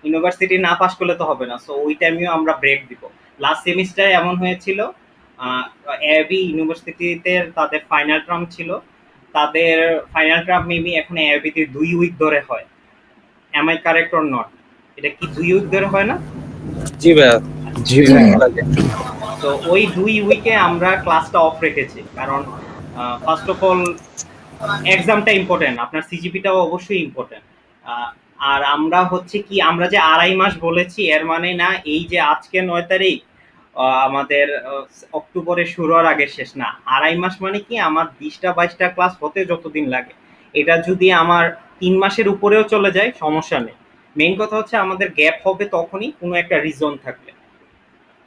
ইউনিভার্সিটি না পাস করলে তো হবে না। সো ওই টাইমেও আমরা ব্রেক দিব। লাস্ট সেমিস্টারে এমন হয়েছিল, এবি ইউনিভার্সিটিতে তাদের ফাইনাল টার্ম ছিল, তাদের ফাইনাল টার্ম মেবি এখন এবিতে 2 উইক ধরে হয়। Am I correct or not? এটা কি 2 উইক ধরে হয় না? জি ভাইয়া। জি ভাইয়া। তো ওই 2 উইকে আমরা ক্লাসটা অফ রেখেছি, কারণ ফার্স্ট অফ অল এক্সামটা ইম্পর্টেন্ট, আপনার সিজিপিটাও অবশ্যই ইম্পর্টেন্ট। আর আমরা হচ্ছে কি, আমরা যে 2.5 মাস বলেছি, এর মানে না এই যে আজকে 9 তারিখ, আমাদের অক্টোবরের শুরু হওয়ার আগে শেষ না। 2.5 মাস মানে কি, আমার 20টা 22টা ক্লাস হতে যতদিন লাগে, এটা যদি আমার 3 মাসের উপরেও চলে যায় সমস্যা নেই। মেইন কথা হচ্ছে আমাদের গ্যাপ হবে তখনই কোনো একটা রিজন থাকলে,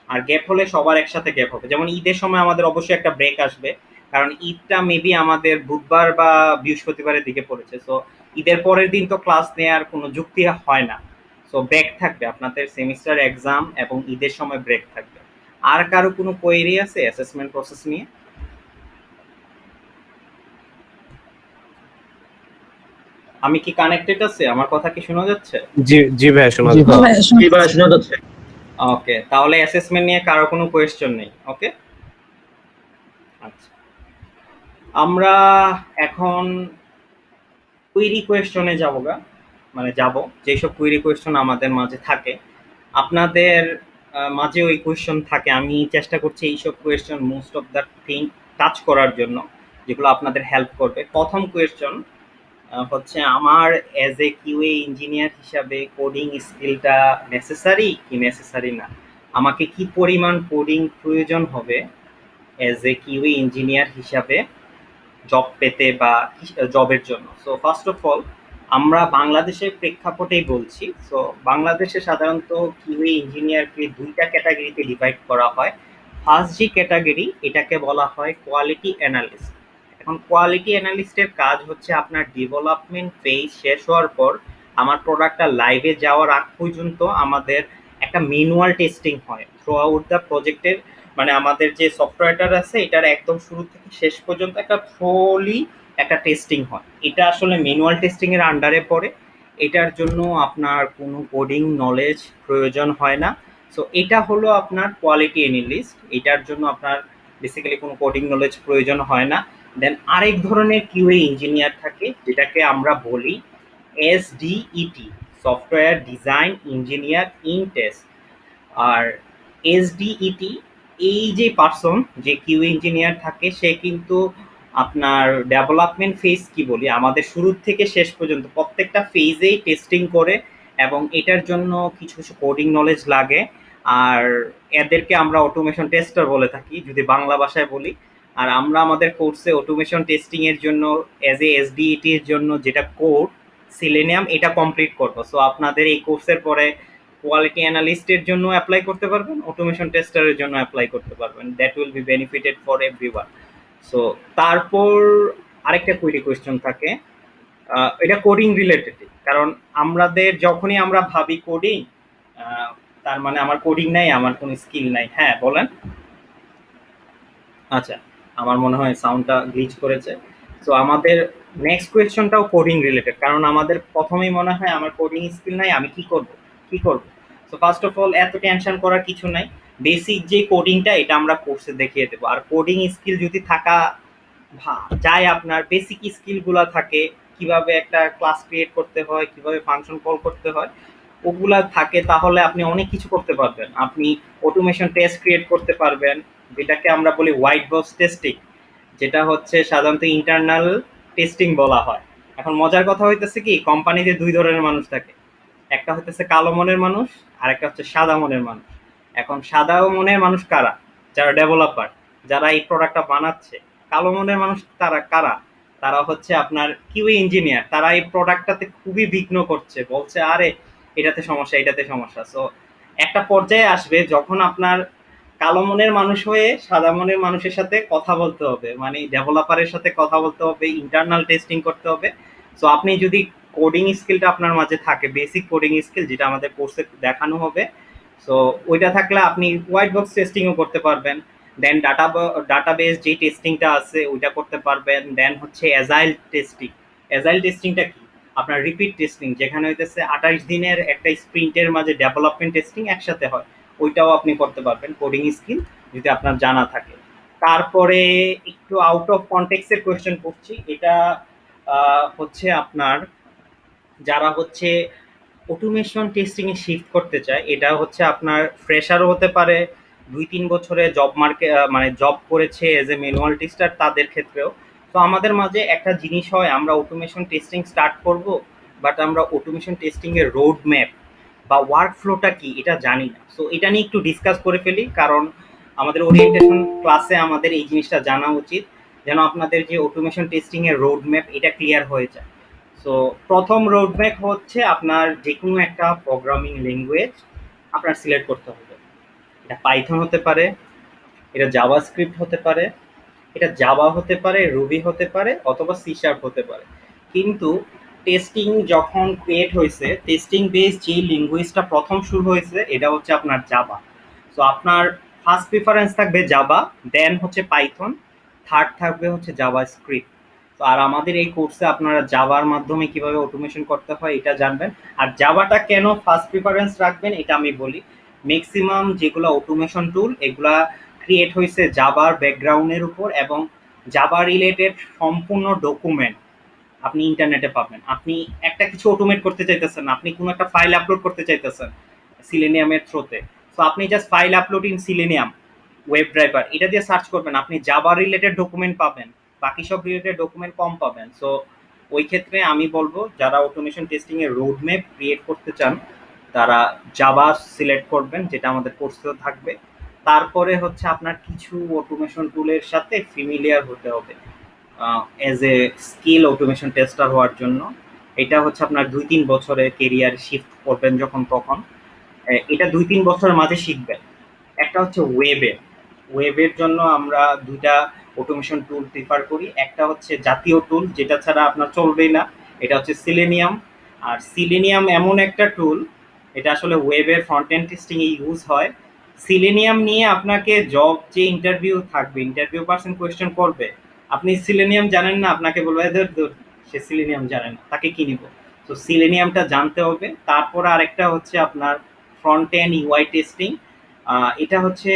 আর গ্যাপ হলে সবার একসাথে গ্যাপ হবে। যেমন ঈদের সময় আমাদের অবশ্যই একটা ব্রেক আসবে, কারণ ঈদটা মেবি আমাদের বুধবার বা বৃহস্পতিবারের দিকে পড়েছে। সো ঈদের পরের দিন তো ক্লাস নেওয়ার কোনো যুক্তি হয় না। সো ব্রেক থাকবে, আপনাদের সেমিস্টার এক্সাম এবং ঈদের সময় ব্রেক থাকবে। আর কারো কোনো কোয়েরি আছে অ্যাসেসমেন্ট প্রসেস নিয়ে? আমি কি কানেক্টেড আছে? আমার কথা কি শোনা যাচ্ছে? জি জি ভাইয়া, শোনা জি যাচ্ছে। ভাইয়া। জি ভাইয়া, শোনা যাচ্ছে। ওকে, তাহলে অ্যাসেসমেন্ট নিয়ে কারো কোনো কোয়েশ্চেন নেই। ওকে, আচ্ছা, আমরা এখন কুইরি কোয়েশ্চনে যাবো গা, মানে যাব যেসব কুইরি কোয়েশ্চন আমাদের মাঝে থাকে, আপনাদের মাঝে ওই কোয়েশ্চন থাকে। আমি চেষ্টা করছি এইসব question most of the thing touch করার জন্য, যেগুলো আপনাদের হেল্প করবে। প্রথম কোয়েশ্চন হচ্ছে, আমার অ্যাজ এ কিউএ ইঞ্জিনিয়ার হিসাবে কোডিং স্কিলটা নেসেসারি কি নেসেসারি না? আমাকে কি পরিমাণ কোডিং প্রয়োজন হবে অ্যাজ এ কিউএ ইঞ্জিনিয়ার হিসাবে জব পেতে বা জবের জন্য। সো ফার্স্ট অফ অল আমরা বাংলাদেশের প্রেক্ষাপটেই বলছি। সো বাংলাদেশে সাধারণত কিউএ ইঞ্জিনিয়ারকে দুইটা ক্যাটাগরিতে ডিভাইড করা হয়। ফার্স্ট যে ক্যাটাগরি এটাকে বলা হয় কোয়ালিটি অ্যানালিস্ট। এখন কোয়ালিটি অ্যানালিস্টের কাজ হচ্ছে আপনার ডেভেলপমেন্ট ফেজ শেষ হওয়ার পর আমার প্রোডাক্টটা লাইভে যাওয়ার আগ পর্যন্ত আমাদের একটা ম্যানুয়াল টেস্টিং হয় থ্রু আউট দ্য প্রজেক্টের, মানে আমাদের যে সফটওয়্যারটা আছে এটার একদম শুরু থেকে শেষ পর্যন্ত একটা থ্রোলি একটা টেস্টিং হয়। এটা আসলে ম্যানুয়াল টেস্টিং এর আন্ডারে পড়ে। এটার জন্য আপনার কোনো কোডিং নলেজ প্রয়োজন হয় না। সো এটা হলো আপনার কোয়ালিটি অ্যানালিস্ট, এটার জন্য আপনার বেসিক্যালি কোনো কোডিং নলেজ প্রয়োজন হয় না। দেন আরেক ধরনের কিউএ ইঞ্জিনিয়ার থাকে যেটাকে আমরা বলি SDET, software design engineer in test. আর এসডিইটি এই যে পার্সন যে কিউ ইঞ্জিনিয়ার থাকে সে কিন্তু আপনার ডেভেলপমেন্ট ফেজ কি বলি আমাদের শুরু থেকে শেষ পর্যন্ত প্রত্যেকটা ফেজেই টেস্টিং করে, এবং এটার জন্য কিছু কিছু কোডিং নলেজ লাগে। আর এদেরকে আমরা অটোমেশন টেস্টার বলে থাকি যদি বাংলা ভাষায় বলি। আর আমরা আমাদের কোর্সে অটোমেশন টেস্টিং এর জন্য এজ এ এসডিইটি এর জন্য যেটা কোড সিলেনিয়াম এটা কমপ্লিট করবো। সো আপনাদের এই কোর্সের পরে কোয়ালিটি অ্যানালিস্টের জন্য অ্যাপ্লাই করতে পারবেন, অটোমেশন টেস্টারের জন্য অ্যাপ্লাই করতে পারবেন। That will be benefited for everyone. So তারপর আরেকটা কুইরি কোয়েশ্চেন থাকে, এটা কোডিং রিলেটেড। কারণ আমাদের যখনই আমরা ভাবি কোডিং, তার মানে আমার কোডিং নাই, আমার কোনো স্কিল নাই। হ্যাঁ বলেন। আচ্ছা, আমার মনে হয় সাউন্ডটা গ্লিচ করেছে। সো আমাদের নেক্সট কোয়েশ্চনটাও কোডিং রিলেটেড, কারণ আমাদের প্রথমেই মনে হয় আমার কোডিং স্কিল নাই, আমি কি করব কি করব। সো ফার্স্ট অফ অল এত টেনশন করার কিছু নাই, বেসিক যে কোডিংটা এটা আমরা কোর্সে দেখিয়ে দেবো। আর কোডিং স্কিল যদি থাকা যায়, আপনার বেসিক স্কিলগুলো থাকে, কিভাবে একটা ক্লাস ক্রিয়েট করতে হয়, কিভাবে ফাংশন কল করতে হয়, ওগুলা থাকে, তাহলে আপনি অনেক কিছু করতে পারবেন। আপনি অটোমেশন টেস্ট ক্রিয়েট করতে পারবেন, যেটাকে আমরা বলি হোয়াইট বক্স টেস্টিং, যেটা হচ্ছে সাধারণত ইন্টারনাল টেস্টিং বলা হয়। এখন মজার কথা হইতেছে কি, কোম্পানিতে দুই ধরনের মানুষ থাকে, একটা হইতেছে কালো মনের মানুষ আর একটা হচ্ছে সাদা মনের মানুষ। এখন সাদা মনের মানুষ কারা? যারা ডেভেলপার, যারা এই প্রোডাক্টটা বানাচ্ছে। কালো মনের মানুষ তারা কারা? তারা হচ্ছে আপনার কিউএ ইঞ্জিনিয়ার, তারা এই প্রোডাক্টটাতে খুবই বিঘ্ন করছে, বলছে আরে এটাতে সমস্যা, এটাতে সমস্যা। সো একটা পর্যায়ে আসবে যখন আপনার কালো মনের মানুষ হয়ে সাদা মনের মানুষের সাথে কথা বলতে হবে, মানে ডেভেলপারের সাথে কথা বলতে হবে, ইন্টারনাল টেস্টিং করতে হবে। সো আপনি যদি কোডিং স্কিলটা আপনার মাঝে থাকে, বেসিক কোডিং স্কিল যেটা আমাদের কোর্সে দেখানো হবে, সো ওইটা থাকলে আপনি হোয়াইট বক্স টেস্টিংও করতে পারবেন। দেন ডাটাবেস যে টেস্টিংটা আছে ওইটা করতে পারবেন। দেন হচ্ছে অ্যাজাইল টেস্টিং। অ্যাজাইল টেস্টিংটা কি? আপনার রিপিট টেস্টিং, যেখানে হইতেছে 28 দিনের একটা স্প্রিন্টের মাঝে ডেভেলপমেন্ট টেস্টিং একসাথে হয়, ওইটাও আপনি করতে পারবেন কোডিং স্কিল যদি আপনার জানা থাকে। তারপরে একটু আউট অফ কনটেক্সটের কোয়েশ্চেন করছি, এটা হচ্ছে আপনার যারা হচ্ছে অটোমেশন টেস্টিং এ শিফট করতে চায়, এটা হচ্ছে আপনার ফ্রেশারও হতে পারে, 2-3 বছরে জব মার্কেট মানে জব করেছে এজ এ ম্যানুয়াল টেস্টার, তাদের ক্ষেত্রেও। তো আমাদের মাঝে একটা জিনিস হয়, আমরা অটোমেশন টেস্টিং স্টার্ট করব, বাট আমরা অটোমেশন টেস্টিং এর রোড ম্যাপ বা ওয়ার্ক ফ্লোটা কি এটা জানি না। সো এটা নিয়ে একটু ডিসকাস করে ফেলি, কারণ আমাদের ওরিয়েন্টেশন ক্লাসে আমাদের এই জিনিসটা জানা উচিত, যেন আপনাদের যে অটোমেশন টেস্টিং এর রোড ম্যাপ এটা ক্লিয়ার হয়ে যায়। সো প্রথম রোডম্যাপ হচ্ছে আপনার যে কোনো একটা প্রোগ্রামিং ল্যাঙ্গুয়েজ আপনার সিলেক্ট করতে হবে। এটা পাইথন হতে পারে, এটা জাভাস্ক্রিপ্ট হতে পারে, এটা জাভা হতে পারে, রুবি হতে পারে, অথবা সি শার্প হতে পারে। কিন্তু টেস্টিং যখন ক্রিয়েট হয়েছে, টেস্টিং বেস যেই ল্যাঙ্গুয়েজটা প্রথম শুরু হয়েছে এটা হচ্ছে আপনার জাভা। সো আপনার ফার্স্ট প্রিফারেন্স থাকবে জাভা, দেন হচ্ছে পাইথন, থার্ড থাকবে হচ্ছে জাভাস্ক্রিপ্ট। তো আর আমাদের এই কোর্সে আপনারা জাভার মাধ্যমে কিভাবে অটোমেশন করতে হয় এটা জানবেন। আর জাভাটা কেন ফার্স্ট প্রিফারেন্স রাখবেন এটা আমি বলি। ম্যাক্সিমাম যেগুলো অটোমেশন টুল এগুলা ক্রিয়েট হয়েছে জাভার ব্যাকগ্রাউন্ডের উপর, এবং জাভা রিলেটেড সম্পূর্ণ ডকুমেন্ট আপনি ইন্টারনেটে পাবেন। আপনি একটা কিছু অটোমেট করতে চাইতেছেন, আপনি কোনো একটা ফাইল আপলোড করতে চাইতেছেন সিলেনিয়ামের থ্রুতে, তো আপনি just file upload in selenium web driver এটা দিয়ে সার্চ করবেন, আপনি জাভা রিলেটেড ডকুমেন্ট পাবেন, বাকি সব রিলেটেড ডকুমেন্ট কম পাবেন। সো ওই ক্ষেত্রে আমি বলবো যারা অটোমেশন টেস্টিং এর রোড ম্যাপ ক্রিয়েট করতে চান তারা জাভা সিলেক্ট করবেন, যেটা আমাদের কোর্সেও থাকবে। তারপরে হচ্ছে আপনার কিছু অটোমেশন টুলের সাথে ফ্যামিলিয়ার হতে হবে। As a skill automation tester হওয়ার জন্য। এটা হচ্ছে আপনার ২-৩ বছরের কেরিয়ার শিফট করবেন যখন তখন। এটা ২-৩ বছরের মাঝে শিখবেন। একটা হচ্ছে ওয়েবের জন্য আমরা ২টা অটোমেশন টুল প্রিফার করি। একটা হচ্ছে জাতীয় টুল যেটা ছাড়া আপনার চলবেই না, এটা হচ্ছে সিলেনিয়াম। আর সিলেনিয়াম এমন একটা টুল, এটা আসলে ওয়েবের ফ্রন্ট এন্ড টেস্টিং এ ইউজ হয়। সিলেনিয়াম নিয়ে আপনাকে জব যে ইন্টারভিউ থাকবে, ইন্টারভিউ পার্সন কোয়েশ্চেন করবে, আপনি সিলেনিয়াম জানেন না, আপনাকে বলবে "ধুর, ধুর, সে সিলেনিয়াম জানে না, তাকে কি নিব"। তো সিলেনিয়ামটা জানতে হবে। তারপর আরেকটা হচ্ছে আপনার ফ্রন্ট এন্ড ইউআই টেস্টিং। এটা হচ্ছে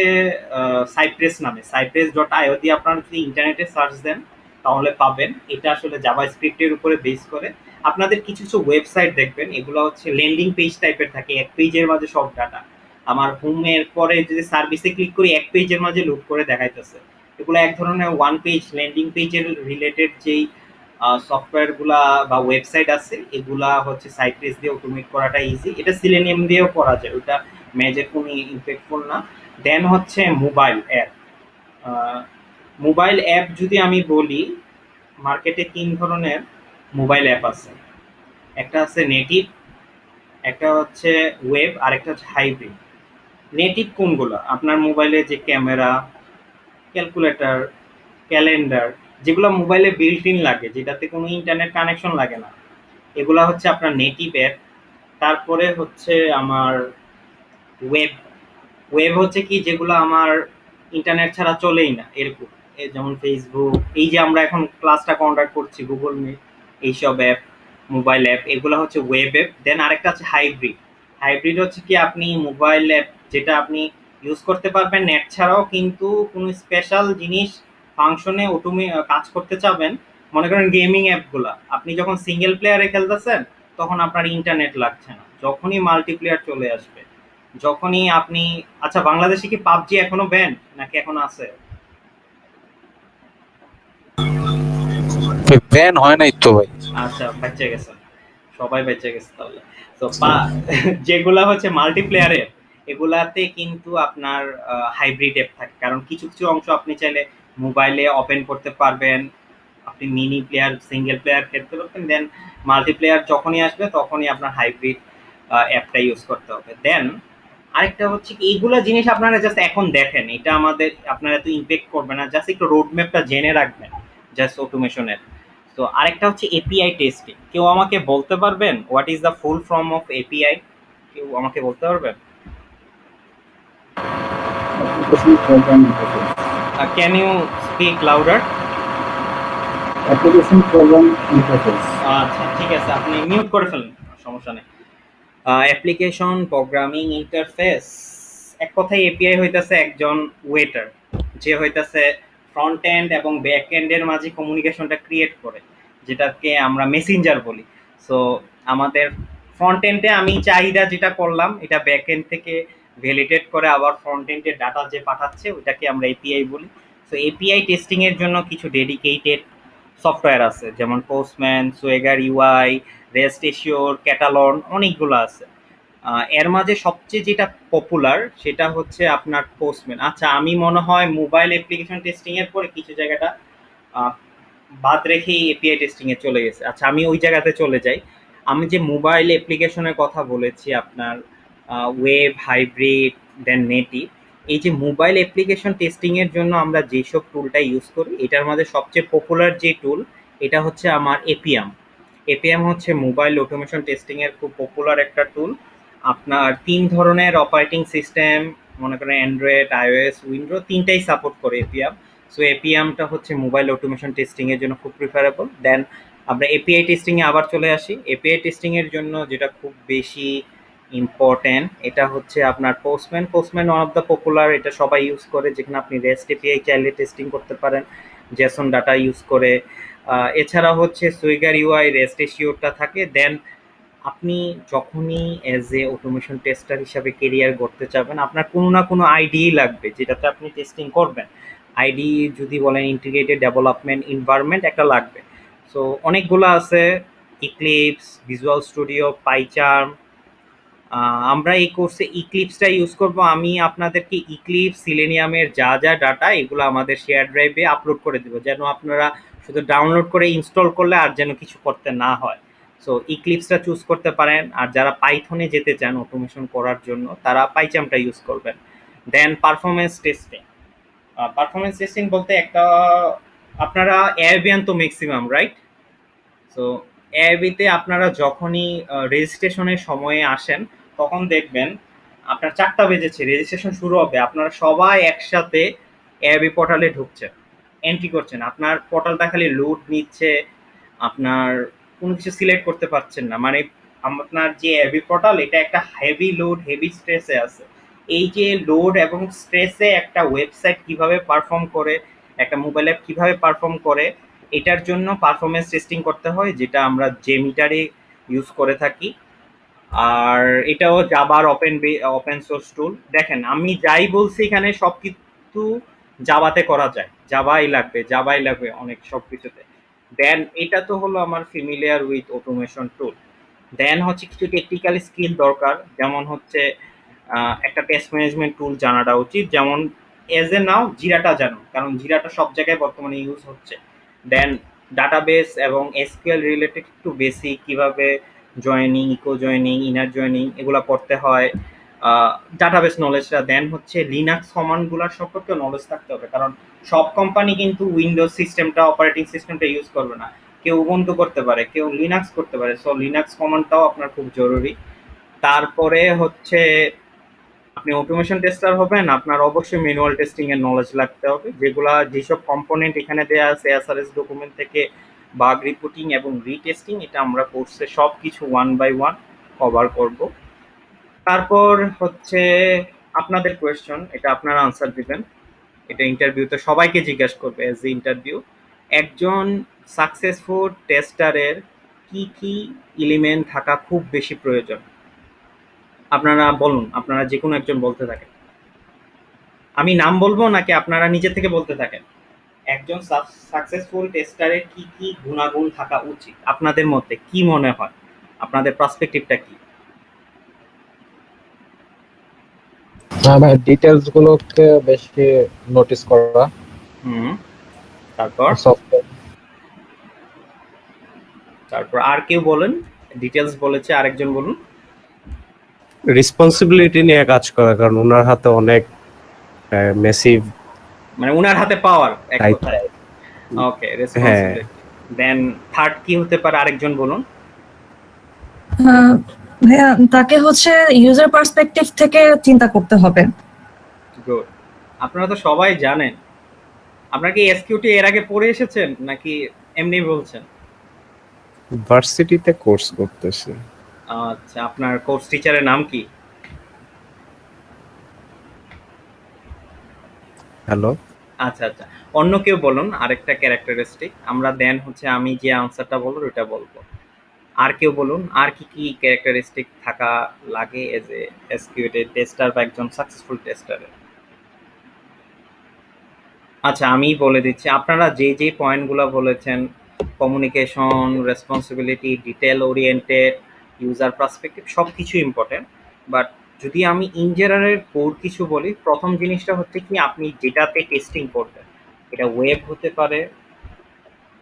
সাইপ্রেস নামে, cypress.io দিয়ে আপনারা যদি ইন্টারনেটে সার্চ দেন তাহলে পাবেন। এটা আসলে জাভাস্ক্রিপ্টের উপরে বেস করে। আপনাদের কিছু কিছু ওয়েবসাইট দেখবেন, এগুলো হচ্ছে ল্যান্ডিং পেজ টাইপের থাকে, এক পেজের মাঝে সব ডাটা। আমার হোমের পরে যদি সার্ভিসে ক্লিক করি, এক পেজের মাঝে লুট করে দেখাইতেছে। এগুলো এক ধরনের ওয়ান পেজ ল্যান্ডিং পেজের রিলেটেড যেই সফটওয়্যারগুলা বা ওয়েবসাইট আছে, এগুলা হচ্ছে সাইপ্রেস দিয়ে অটোমেট করাটা ইজি। এটা সিলেনিয়াম দিয়েও করা যায়, ওটা মেজর কোনো ইম্প্যাক্টফুল না। দেন হচ্ছে মোবাইল অ্যাপ। মোবাইল অ্যাপ যদি আমি বলি, মার্কেটে ৩ ধরনের মোবাইল অ্যাপ আছে। একটা আছে নেটিভ, একটা হচ্ছে ওয়েব, আর একটা হচ্ছে হাইব্রিড। নেটিভ কোনগুলো? আপনার মোবাইলে যে ক্যামেরা, ক্যালকুলেটর, ক্যালেন্ডার, যেগুলো মোবাইলে বিল্ট ইন লাগে, যেটাতে কোনো ইন্টারনেট কানেকশন লাগে না, এগুলা হচ্ছে আপনার নেটিভ অ্যাপ। তারপরে হচ্ছে আমার ওয়েব। ওয়েব হচ্ছে কি, যেগুলো আমার ইন্টারনেট ছাড়া চলেই না এরকম। যেমন ফেসবুক, এই যে আমরা এখন ক্লাসটা কন্ডাক্ট করছি, গুগল মিট, এইসব অ্যাপ, মোবাইল অ্যাপ, এগুলো হচ্ছে ওয়েব অ্যাপ। দেন আরেকটা হচ্ছে হাইব্রিড। হাইব্রিড হচ্ছে কি, আপনি মোবাইল অ্যাপ যেটা আপনি ইউজ করতে পারবেন নেট ছাড়াও, কিন্তু কোনো স্পেশাল জিনিস ফাংশনে কাজ করতে চাবেন। মনে করেন গেমিং অ্যাপগুলা, আপনি যখন সিঙ্গেল প্লেয়ারে খেলতেছেন তখন আপনার ইন্টারনেট লাগছে না, যখনই মাল্টিপ্লেয়ার চলে আসবে, যখনই আপনি, আচ্ছা বাংলাদেশে কি পাবজি এখনো ব্যান নাকি এখনো আছে? ব্যান হয় নাই তো ভাই। আচ্ছা, বেঁচে গেছেন, সবাই বেঁচে গেছে তাহলে। তো যেগুলা হচ্ছে মাল্টিপ্লেয়ারে, এগুলাতে কিন্তু আপনার হাইব্রিড অ্যাপ থাকে, কারণ কিছু কিছু অংশ আপনি চাইলে মোবাইলে ওপেন করতে পারবেন, আপনি মিনি প্লেয়ার, সিঙ্গেল প্লেয়ার খেলতে পারবেন। দেন মাল্টিপ্লেয়ার যখনই আসবে তখনই আপনার হাইব্রিড অ্যাপটা ইউজ করতে হবে। দেন আরেকটা হচ্ছে কি, এইগুলা জিনিস আপনারা জাস্ট এখন দেখেন, এটা আমাদের আপনারা এত ইমপ্যাক্ট করবে না, জাস্ট একটু রোড ম্যাপটা জেনে রাখবেন জাস্ট অটোমেশনের। তো আরেকটা হচ্ছে এপিআই টেস্টিং। কেউ আমাকে বলতে পারবেন what is the full form of API? কেউ আমাকে বলতে পারবেন? Application program interface. Can you speak louder? Application program interface. আচ্ছা ঠিক আছে, আপনি মিউট করে ফেলেন, সমস্যা নেই। অ্যাপ্লিকেশন প্রোগ্রামিং ইন্টারফেস, এক কথায় এপিআই হইতাছে একজন ওয়েটার, যে হইতাছে ফ্রন্ট এন্ড এবং ব্যাক এন্ডের মাঝে কমিউনিকেশনটা ক্রিয়েট করে, যেটাকে আমরা মেসেঞ্জার বলি। সো আমাদের ফ্রন্ট এন্ডে আমি চাহিদা যেটা করলাম, এটা ব্যাক এন্ড থেকে ভ্যালিডেট করে আবার ফ্রন্ট এন্ডের ডাটা যে পাঠাচ্ছে, ওটাকে আমরা এপিআই বলি। সো এপিআই টেস্টিং এর জন্য কিছু ডেডিকেটেড সফটওয়্যার আছে, যেমন পোস্টম্যান, সোয়েগার ইউআই, রেস্ট এশিওর, ক্যাটালন, অনেকগুলো আছে। এর মাঝে সবচেয়ে যেটা পপুলার সেটা হচ্ছে আপনার পোস্টম্যান। আচ্ছা, আমি মনে হয় মোবাইল অ্যাপ্লিকেশন টেস্টিং এর পরে কিছু জায়গাটা আহ, বাদ রেখেই এপিআই টেস্টিং এ চলে গেছে। আচ্ছা, আমি ওই জায়গাতে চলে যাই। আমি যে মোবাইল অ্যাপ্লিকেশনের কথা বলেছি, আপনার ওয়েব, হাইব্রিড, দেন নেটিভ, এই যে মোবাইল অ্যাপ্লিকেশন টেস্টিং এর জন্য আমরা যেসব টুলটা ইউজ করি, এটার মধ্যে সবচেয়ে পপুলার যে টুল, এটা হচ্ছে আমার এপিএম। এপিএম হচ্ছে মোবাইল অটোমেশন টেস্টিং এর খুব পপুলার একটা টুল। আপনার ৩ ধরনের অপারেটিং সিস্টেম, মনে করেন অ্যান্ড্রয়েড, আইওএস, উইন্ডো, ৩টাই সাপোর্ট করে এপিএম। সো এপিএমটা হচ্ছে মোবাইল অটোমেশন টেস্টিং এর জন্য খুব প্রিফারেবল। দেন আমরা এপিআই টেস্টিং এ আবার চলে আসি। এপিআই টেস্টিং এর জন্য যেটা খুব বেশি ইম্পর্টেন্ট, এটা হচ্ছে আপনার postman. Postman one of the popular, এটা সবাই ইউজ করে, যেখানে আপনি রেস্ট এপিআই চাইলে টেস্টিং করতে পারেন জেসন ডাটা ইউজ করে। এছাড়া হচ্ছে সুইগার ইউআই, রেস্ট এশিওরটা থাকে। দেন আপনি যখনই অ্যাজ এ অটোমেশন টেস্টার হিসাবে কেরিয়ার গড়তে চাবেন, আপনার কোনো না কোনো আইডিই লাগবে যেটাতে আপনি টেস্টিং করবেন। আইডি যদি বলেন, ইন্টিগ্রেটেড ডেভেলপমেন্ট এনভায়রনমেন্ট একটা লাগবে। সো অনেকগুলো আছে, ইক্লিপস, ভিজুয়াল স্টুডিও, পাইচার্ম। আমরা এই কোর্সে ইক্লিপসটা ইউজ করব। আমি আপনাদেরকে ইক্লিপস, সিলেনিয়ামের যা যা ডাটা, এগুলো আমাদের শেয়ার ড্রাইভে আপলোড করে দেবো, যেন আপনারা শুধু ডাউনলোড করে ইনস্টল করলে আর যেন কিছু করতে না হয়। সো ইক্লিপসটা চুজ করতে পারেন, আর যারা পাইথনে যেতে চান অটোমেশন করার জন্য তারা পাইচামটা ইউজ করবেন। দেন পারফরমেন্স টেস্টিং। পারফরমেন্স টেস্টিং বলতে একটা, আপনারা এয়ারবিয়ান তো ম্যাক্সিমাম রাইট? সো এআইবিতে আপনারা যখনই রেজিস্ট্রেশনের সময়ে আসেন তখন দেখবেন আপনার 4টা বেজেছে, রেজিস্ট্রেশন শুরু হবে, আপনারা সবাই একসাথে এআইবি পোর্টালে ঢুকছেন, এন্ট্রি করছেন, আপনার পোর্টালটা খালি লোড নিচ্ছে, আপনার কোনো কিছু সিলেক্ট করতে পারছেন না। মানে আপনার যে এআইবি পোর্টাল এটা একটা হেভি লোড হেভি স্ট্রেসে আছে। এই যে লোড এবং স্ট্রেসে একটা ওয়েবসাইট কিভাবে পারফর্ম করে, একটা মোবাইল অ্যাপ কিভাবে পারফর্ম করে, এটার জন্য পারফরমেন্স টেস্টিং করতে হয়, যেটা আমরা জেমিটারে ইউজ করে থাকি। আর এটাও জাবার ওপেন সোর্স টুল। দেখেন আমি যাই বলছি এখানে সব কিছু জাভাতে করা যায়, জাভাই লাগবে অনেক সব কিছুতে। দেন এটা তো হলো আমার ফ্যামিলিয়ার উইথ অটোমেশন টুল। দেন হচ্ছে কিছু টেকনিক্যাল স্কিল দরকার, যেমন হচ্ছে একটা টেস্ট ম্যানেজমেন্ট টুল জানাটা উচিত, যেমন এজ এ নাও জিরাটা জানো, কারণ জিরাটা সব জায়গায় বর্তমানে ইউজ হচ্ছে। দেন ডাটাবেস এবং এসকিউএল রিলেটেড একটু বেসিক, কীভাবে joining, equi joining, inner joining এগুলো করতে হয়, ডাটাবেস নলেজটা। দেন হচ্ছে লিনাক্স কমান্ডগুলোর সম্পর্কে নলেজ থাকতে হবে, কারণ সব কোম্পানি কিন্তু উইন্ডোজ সিস্টেমটা অপারেটিং সিস্টেমটা ইউজ করবে না, কেউ উবুন্টু করতে পারে, কেউ লিনাক্স করতে পারে। সো লিনাক্স কমান্ডটাও আপনার খুব জরুরি। তারপরে হচ্ছে আপনি অটোমেশন টেস্টার হবেন, আপনার অবশ্যই ম্যানুয়াল টেস্টিং এর নলেজ লাগতে হবে, যেসব কম্পোনেন্ট এখানে দেওয়া আছে এসআরএস ডকুমেন্ট থেকে বাগ রিপোর্টিং এবং রিটেস্টিং, এটা আমরা কোর্সে সব কিছু 1 বাই 1 কভার করব। তারপর হচ্ছে আপনাদের কোয়েশ্চন, এটা আপনারা আনসার দিবেন। এটা ইন্টারভিউতে সবাইকে জিজ্ঞাসা করবে এজ এ ইন্টারভিউ, একজন সাকসেসফুল টেস্টারের কি কি এলিমেন্ট থাকা খুব বেশি প্রয়োজন। আপনারা বলুন, আপনারা যে কোনো একজন বলতে থাকেন, আমি নাম বলবো নাকি আপনারা নিজে থেকে বলতে থাকেন? একজন সাকসেসফুল টেস্টারের কি কি গুণাগুণ থাকা উচিত আপনাদের মধ্যে, কি মনে হয়, আপনাদের পার্সপেক্টিভটা কি? ডিটেলস গুলোকে বেশি নোটিস করা। তারপর তারপর আর কেউ বলেন? ডিটেলস বলেছে, আরেকজন বলুন। রেসপন্সিবিলিটি নিয়ে কাজ করা, কারণ ওনার হাতে অনেক মেসিভ, মানে ওনার হাতে পাওয়ার এক Right. কথায়। ওকে, রেসপন্সিবিলিটি। দেন থার্ড কি হতে পারে, আরেকজন বলুন। ভাইয়া তাকে হচ্ছে ইউজার পার্সপেক্টিভ থেকে চিন্তা করতে হবে। গুড। আপনারা তো সবাই জানেন। আপনারা কি এসকিউটি এর আগে পড়ে এসেছেন নাকি এমনি বলছেন? ভার্সিটিতে কোর্স করতেছে। আচ্ছা, আপনার কোর্স টিচারের নাম কি? হ্যালো, আচ্ছা আচ্ছা, অন্য কেউ বলুন আরেকটা ক্যারেক্টারিস্টিক। আমরা দেন হচ্ছে আমি যে আনসারটা বলবো ওটা বলবো। আর কেউ বলুন, আর কি কি ক্যারেক্টারিস্টিক থাকা লাগে এজ এ এসকিউটি টেস্টার বা একজন সাকসেসফুল টেস্টারের? আচ্ছা, আমি বলে দিচ্ছি, আপনারা যে যে পয়েন্টগুলো বলেছেন, communication, responsibility, detail oriented, user perspective, সব কিছু ইম্পর্টেন্ট। বাট যদি আমি ইন জেনারেল কোর কিছু বলি, প্রথম জিনিসটা হচ্ছে কি, আপনি যেটাতে টেস্টিং করবেন, এটা ওয়েব হতে পারে,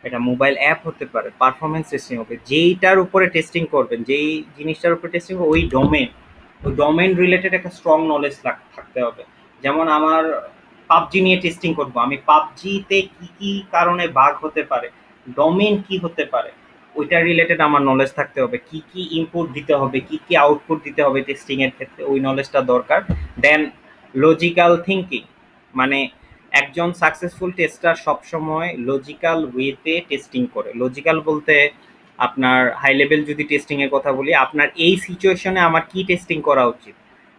এটা মোবাইল অ্যাপ হতে পারে, পারফরমেন্স টেস্টিং হবে, যেইটার উপরে টেস্টিং করবেন, যেই জিনিসটার উপরে টেস্টিং ওই ডোমেন রিলেটেড একটা স্ট্রং নলেজ থাকতে হবে। যেমন আমার পাবজি নিয়ে টেস্টিং করব, আমি পাবজিতে কি কি কারণে বাগ হতে পারে, ডোমেন কি হতে পারে, ওইটার রিলেটেড আমার নলেজ থাকতে হবে, কি কি ইনপুট দিতে হবে, কি কি আউটপুট দিতে হবে টেস্টিং এর ক্ষেত্রে, ওই নলেজটা দরকার। দেন লজিক্যাল থিঙ্কিং, মানে একজন সাকসেসফুল টেস্টার সবসময় লজিক্যাল ওয়েতে টেস্টিং করে। লজিক্যাল বলতে আপনার হাই লেভেল যদি টেস্টিং এর কথা বলি, আপনার এই সিচুয়েশনে আমার কি টেস্টিং করা উচিত,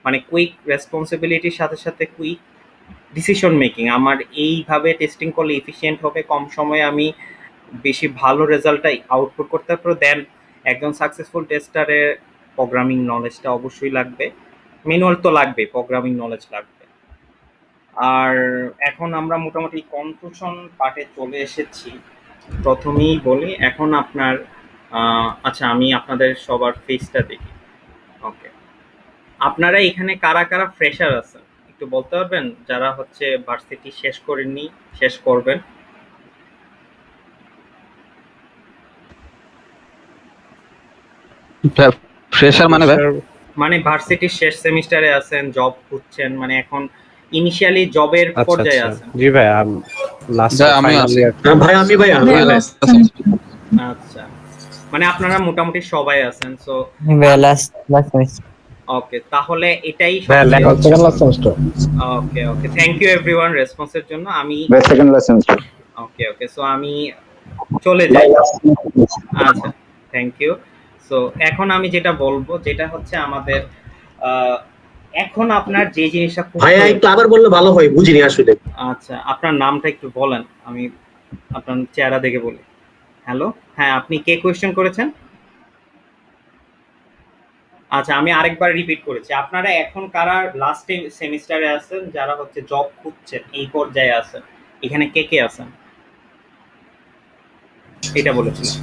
মানে কুইক রেসপন্সিবিলিটির সাথে সাথে কুইক ডিসিশন মেকিং, আমার এইভাবে টেস্টিং করলে এফিশিয়েন্ট হবে, কম সময়ে আমি বেশি ভালো রেজাল্টটাই আউটপুট করতে পারবো। দেন একজন সাকসেসফুল টেস্টারের প্রোগ্রামিং নলেজটা অবশ্যই লাগবে, ম্যানুয়াল তো লাগবে, প্রোগ্রামিং নলেজ লাগবে। আর এখন আমরা মোটামুটি কনক্লুশন পার্টে চলে এসেছি। প্রথমেই বলি এখন আপনার আচ্ছা, আমি আপনাদের সবার ফেসটা দেখি। ওকে, আপনারা এখানে কারা কারা ফ্রেশার আছেন একটু বলতে পারবেন, যারা হচ্ছে ভার্সিটি শেষ করেননি, শেষ করবেন? ফ্রেশার মানে ভাই? মানে ভার্সিটির শেষ সেমিস্টারে আছেন, জব খুঁজছেন, মানে এখন ইনিশিয়ালি জবের আচ্ছা পর্যায়ে আচ্ছা আছেন। জি ভাই আমি লাস্ট ভাই আমিও ফাইনাল আছি। ইয়ার। ভাই আমি ভাইয়া last semester। আচ্ছা, মানে আপনারা মোটামুটি সবাই আছেন। So last semester. ওকে, তাহলে এটাই ভাইয়া সবচেয়ে লেখা second last semester. Okay okay, thank you everyone রেসপন্সের জন্য। আমি ভাই second last semester. Okay okay, so আমি চলে যাই। আচ্ছা, থ্যাংক ইউ। সো এখন আমি যেটা বলবো যেটা হচ্ছে আমাদের এখন আপনার যে জিনিসটা খুব ভাইয়া একটু আবার বললে ভালো হয়, বুঝিনি আসলে। আচ্ছা, আপনার নামটা একটু বলেন, আমি আপনার চেহারা দেখে বলি। হ্যালো, হ্যাঁ, আপনি কে কোয়েশ্চেন করেছেন? আচ্ছা, আমি আরেকবার রিপিট করেছি, আপনারা এখন কারা লাস্ট সেমিস্টারে আছেন, যারা হচ্ছে জব খুঁজছেন এই পর্যায়ে আছেন, এখানে কে কে আছেন এটা বলেছিলাম।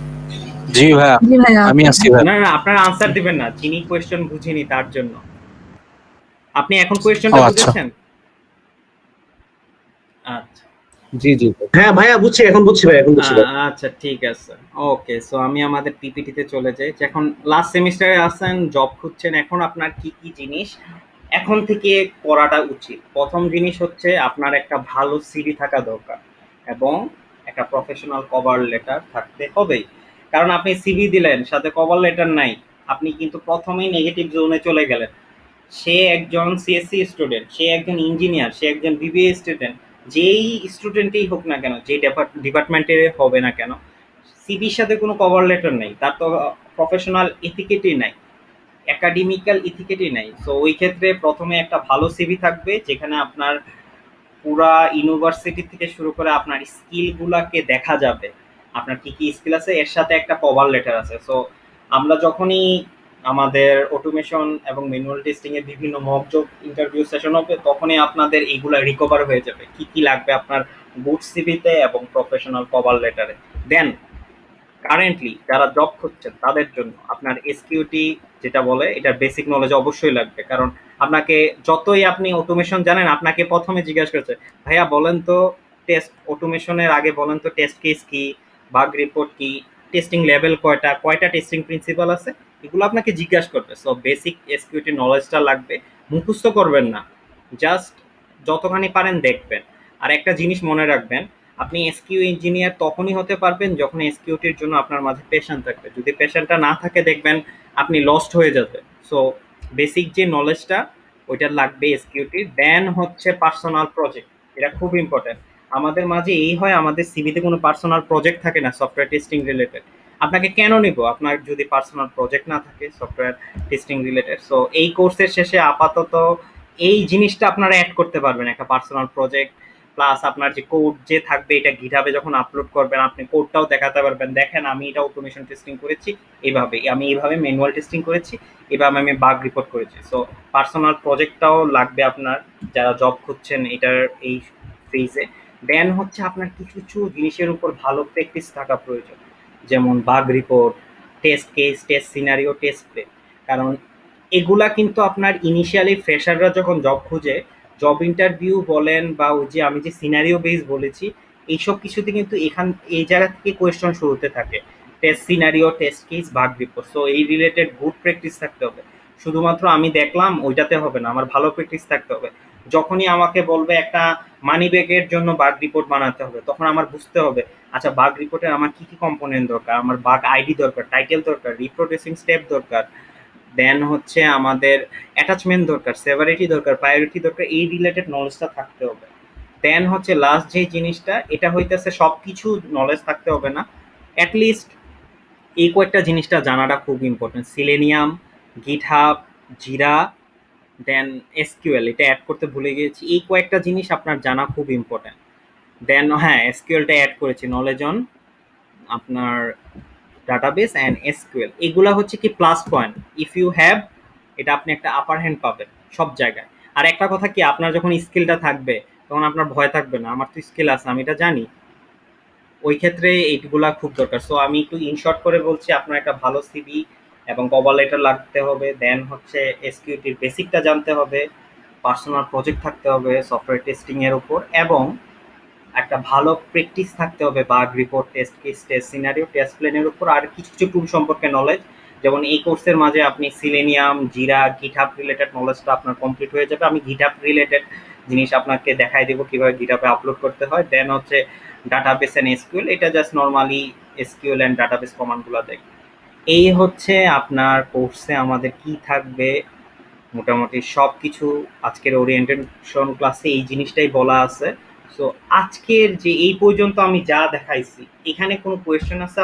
জি ভাইয়া জি ভাইয়া। আমি আছি ভাই। না না, আপনারা আনসার দিবেন না, যিনি কোয়েশ্চেন বুঝিনি তার জন্য। আপনি এখন ও কোয়েশ্চেনটা আচ্ছা। বুঝেছেন? আচ্ছা জি জি হ্যাঁ ভাইয়া বুঝছি, এখন বুঝছি ভাই, এখন বুঝছি ভাই। আচ্ছা, ঠিক আছে। ওকে, সো আমি আমাদের পিপিটিতে চলে যাই। যে এখন লাস্ট সেমিস্টারে আছেন, জব খুঁজছেন, এখন আপনার কি কি জিনিস এখন থেকে করাটা উচিত? প্রথম জিনিস হচ্ছে আপনার একটা ভালো সিভি থাকা দরকার এবং একটা প্রফেশনাল কভার লেটার থাকতে হবেই। কারণ আপনি সিভি দিলেন, সাথে কভার লেটার নাই, আপনি কিন্তু প্রথমেই নেগেটিভ জোনে চলে গেলেন। সে একজন সিএসসি স্টুডেন্ট, সে একজন ইঞ্জিনিয়ার, সে একজন বিবিএ স্টুডেন্ট, যেই স্টুডেন্টই হোক না কেন, যেই ডিপার্টমেন্টের হবে না কেন, সিভির সাথে কোনো কভার লেটার নেই, তার তো প্রফেশনাল এথিকেটই নাই, একাডেমিক্যাল ইথিকেটই নাই। সো ওই ক্ষেত্রে প্রথমে একটা ভালো সিভি থাকবে, যেখানে আপনার পুরা ইউনিভার্সিটি থেকে শুরু করে আপনার স্কিলগুলাকে দেখা যাবে, আপনার কি কি স্কিল আছে, এর সাথে একটা কভার লেটার আছে। সো আমরা যখনই আমাদের অটোমেশন এবং ম্যানুয়াল টেস্টিং এর বিভিন্ন মক জব ইন্টারভিউ সেশন হবে, তখনই আপনাদের এইগুলা রিকভার হয়ে যাবে, কি কি লাগবে আপনার গুড সিভিতে এবং প্রফেশনাল কভার লেটারে। দেন কারেন্টলি যারা জব খুঁজছেন তাদের জন্য আপনার এসকিউটি যেটা বলে, এটার বেসিক নলেজ অবশ্যই লাগবে। কারণ আপনাকে যতই আপনি অটোমেশন জানেন, আপনাকে প্রথমে জিজ্ঞাসা করছে, ভাইয়া বলেন তো টেস্ট অটোমেশনের আগে বলেন তো টেস্ট কেস কি, বাগ রিপোর্ট কি, টেস্টিং লেভেল কয়টা, কয়টা টেস্টিং প্রিন্সিপাল আছে, এগুলো আপনাকে জিজ্ঞাসা করবে। সো বেসিক এসকিউটি নলেজটা লাগবে, মুখস্থ করবেন না, জাস্ট যতখানি পারেন দেখবেন। আর একটা জিনিস মনে রাখবেন, আপনি এসকিউ ইঞ্জিনিয়ার তখনই হতে পারবেন যখন এসকিউটির জন্য আপনার মাঝে প্যাশন থাকবে। যদি প্যাশনটা না থাকে, দেখবেন আপনি লস্ট হয়ে যাবে। সো বেসিক যে নলেজটা ওইটা লাগবে এসকিউটির। দেন হচ্ছে পার্সোনাল প্রজেক্ট, এটা খুব ইম্পর্টেন্ট। আমাদের মাঝে এই হয়, আমাদের সিভিতে কোনো পার্সোনাল প্রজেক্ট থাকে না সফটওয়্যার টেস্টিং রিলেটেড। আপনাকে কেন নিব আপনার যদি পার্সোনাল প্রজেক্ট না থাকে সফটওয়্যার টেস্টিং রিলেটেড? সো এই কোর্সের শেষে আপাতত এই জিনিসটা আপনারা অ্যাড করতে পারবেন, একটা পার্সোনাল প্রজেক্ট প্লাস আপনার যে কোড যে থাকবে, এটা গিটহাবে যখন আপলোড করবেন আপনি কোডটাও দেখাতে পারবেন, দেখেন আমি এটা অটোমেশন টেস্টিং করেছি এইভাবে, আমি এইভাবে ম্যানুয়াল টেস্টিং করেছি, এভাবে আমি বাগ রিপোর্ট করেছি। সো পার্সোনাল প্রজেক্টটাও লাগবে আপনার যারা জব খুঁজছেন এটার এই ফেজে। দেন হচ্ছে আপনার কিছু কিছু জিনিসের উপর ভালো প্র্যাকটিস থাকা প্রয়োজন, যেমন bug report, test case, test scenario, test play. কারণ এগুলা কিন্তু আপনার ইনিশিয়ালি ফ্রেশাররা যখন জব খুঁজে, জব ইন্টারভিউ বলেন বা ওই যে আমি যে সিনারিও বেস বলেছি, এইসব কিছুতে কিন্তু এই জায়গা থেকে কোয়েশ্চন শুরুতে থাকে, test scenario, test case, bug report. So এই রিলেটেড গুড প্র্যাকটিস থাকতে হবে। শুধুমাত্র আমি দেখলাম ওইটাতে হবে না, আমার ভালো প্র্যাকটিস থাকতে হবে। যখনই আমাকে বলবে একটা মানি ব্যাগের জন্য বাগ রিপোর্ট বানাতে হবে, তখন আমার বুঝতে হবে আচ্ছা বাগ রিপোর্টে আমার কি কি কম্পোনেন্ট দরকার, আমার বাগ আইডি দরকার, টাইটেল দরকার, রিপ্রোডিউসিং স্টেপ দরকার, দেন হচ্ছে আমাদের অ্যাটাচমেন্ট দরকার, সেভারিটি দরকার, প্রায়োরিটি দরকার, এই রিলেটেড নলেজটা থাকতে হবে। দেন হচ্ছে লাস্ট যে জিনিসটা, এটা হইতেছে সব কিছু নলেজ থাকতে হবে না, অ্যাটলিস্ট এই কয়েকটা জিনিসটা জানাটা খুব ইম্পর্টেন্ট। সিলেনিয়াম, গিটহাব, জিরা, দেন এসকিউএল, এটা অ্যাড করতে ভুলে গিয়েছি। এই কয়েকটা জিনিস আপনার জানা খুব ইম্পর্টেন্ট। দেন হ্যাঁ, এসকিউএলটা অ্যাড করেছি, নলেজ অন আপনার ডাটাবেস অ্যান্ড এসকিউএল, এগুলা হচ্ছে কি plus point. If you have, এটা আপনি একটা আপার হ্যান্ড পাবেন সব জায়গায়। আর একটা কথা কি, আপনার যখন স্কিলটা থাকবে তখন আপনার ভয় থাকবে না, আমার তো স্কিল আছে, আমি এটা জানি। ওই ক্ষেত্রে এইগুলা খুব দরকার। সো আমি একটু ইনশর্ট করে বলছি, আপনার একটা ভালো সিভি এবং কভার লেটার লাগতে হবে। দেন হচ্ছে এসকিউটির বেসিকটা জানতে হবে, পার্সোনাল প্রজেক্ট থাকতে হবে সফটওয়্যার টেস্টিং এর উপর, এবং একটা ভালো প্র্যাকটিস থাকতে হবে bug report, test case, test scenario, test প্ল্যানের উপর, আর কিছু কিছু টুল সম্পর্কে নলেজ, যেমন এই কোর্সের মাঝে আপনি সিলেনিয়াম, জিরা, গিটহাব রিলেটেড নলেজটা আপনার কমপ্লিট হয়ে যাবে। আমি গিটহাব রিলেটেড জিনিস আপনাকে দেখাই দেবো কিভাবে গিটহাবে আপলোড করতে হয়। দেন হচ্ছে ডাটাবেস এন্ড এসকিউএল, এটা just normally SQL and database কমান্ডগুলো দেখ। এই হচ্ছে আপনার কোর্সে আমাদের কি থাকবে, মোটামুটি সব কিছু আজকের ওরিয়েন্টেশন ক্লাসে এই জিনিসটাই বলা আছে। সো আজকের যে এই পর্যন্ত আমি যা দেখাইছি, এখানে কোনো কোয়েশ্চেন আছে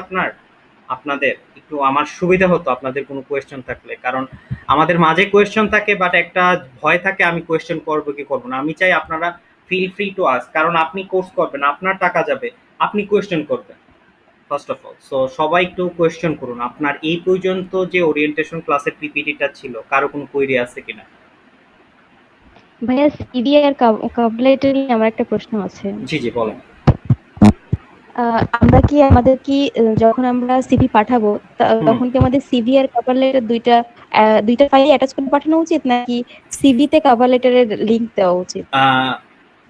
আপনাদের একটু আমার সুবিধা হতো আপনাদের কোনো কোয়েশ্চেন থাকলে, কারণ আমাদের মাঝে কোয়েশ্চেন থাকে বাট একটা ভয় থাকে আমি কোয়েশ্চেন করবো কি করবো না। আমি চাই আপনারা ফিল ফ্রি টু আস্ক, কারণ আপনি কোর্স করবেন, আপনার টাকা যাবে, আপনি কোয়েশ্চেন করবেন ফার্স্ট অফ অল। সো সবাই একটু কোয়েশ্চেন করুন। আপনার এই পর্যন্ত যে ওরিয়েন্টেশন ক্লাসের পিপিটিটা ছিল, কারো কোনো কোয়েরি আছে কিনা? ভাইয়া সিভি আর কভার লেটার নিয়ে আমার একটা প্রশ্ন আছে। জি জি বলেন। আমাদের কি যখন আমরা সিভি পাঠাবো তখন কি আমাদের সিভি আর কভার লেটার দুইটা ফাইল অ্যাটাচ করে পাঠানো উচিত, নাকি সিভি তে কভার লেটারের লিংক দেওয়া উচিত?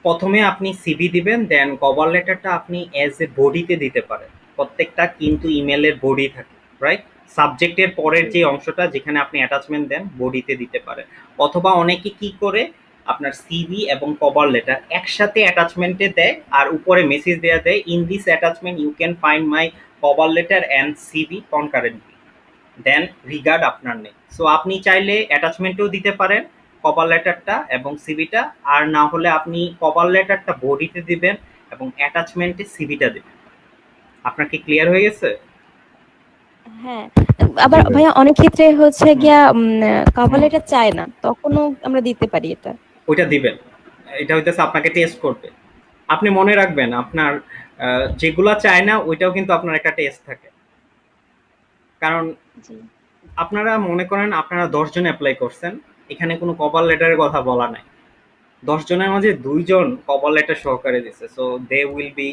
প্রথমে আপনি সিভি দিবেন, দেন কভার লেটারটা আপনি অ্যাজ এ বডিতে দিতে পারেন। প্রত্যেকটা কিন্তু ইমেলের বডি থাকে, রাইট? সাবজেক্টের পরের যে অংশটা যেখানে আপনি অ্যাটাচমেন্ট দেন বডিতে দিতে পারেন। অথবা অনেকে কি করে আপনার সিভি এবং কভার লেটার একসাথে অ্যাটাচমেন্টে দেয় আর উপরে মেসেজ দেওয়া দেয়, in this attachment you can find my cover letter and CV concurrently, then regard আপনার নেই। সো আপনি চাইলে অ্যাটাচমেন্টেও দিতে পারেন কভার লেটারটা এবং সিভিটা, আর না হলে আপনি কভার লেটারটা বডিতে দিবেন এবং অ্যাটাচমেন্টে সিভিটা দিবেন। আপনার কি ক্লিয়ার হয়ে গেছে? হ্যাঁ, আবার ভাইয়া অনেক ক্ষেত্রে হচ্ছে গিয়া কভার লেটার চায় না, তখনও আমরা দিতে পারি এটা? ওইটা দিবেন, এটা হইতেছে আপনাকে টেস্ট করবে। আপনি মনে রাখবেন আপনার যেগুলা চায় না ওইটাও কিন্তু আপনার একটা টেস্ট থাকে। কারণ আপনারা মনে করেন আপনারা 10 জন অ্যাপ্লাই করছেন, এখানে কোনো কভার লেটারের কথা বলা নাই। 10 জনের মাঝে 2 জন কভার লেটার সহকারে দিছে, so they will be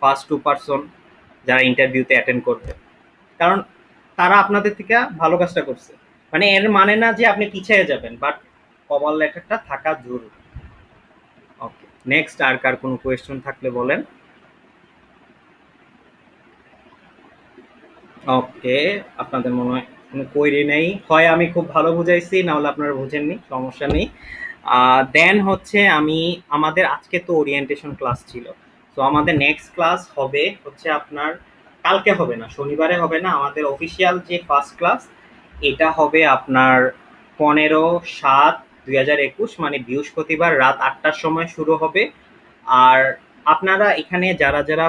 first 2 person যারা ইন্টারভিউতে অ্যাটেন্ড করবে, কারণ তারা আপনাদের থেকে ভালো কাজটা করছে। মানে এর মানে না যে আপনি পিছিয়ে যাবেন, বাট কভার লেটারটা থাকা জরুরি। ওকে, নেক্সট আর কার কোনো কোয়েশ্চেন থাকলে বলেন। ওকে, আপনাদের মনে হয় কোনো কোয়েরি নেই, হয় আমি খুব ভালো বুঝাইছি, না হলে আপনারা বুঝেননি, সমস্যা নেই। দেন হচ্ছে আমাদের আজকে তো ওরিয়েন্টেশন ক্লাস ছিল, তো আমাদের নেক্সট ক্লাস হবে হচ্ছে আপনার কালকে হবে না, শনিবারে হবে না, আমাদের অফিসিয়াল যে ফার্স্ট ক্লাস এটা হবে আপনার 15/7/2021, মানে বৃহস্পতিবার রাত 8টার সময় শুরু হবে। আর আপনারা এখানে যারা যারা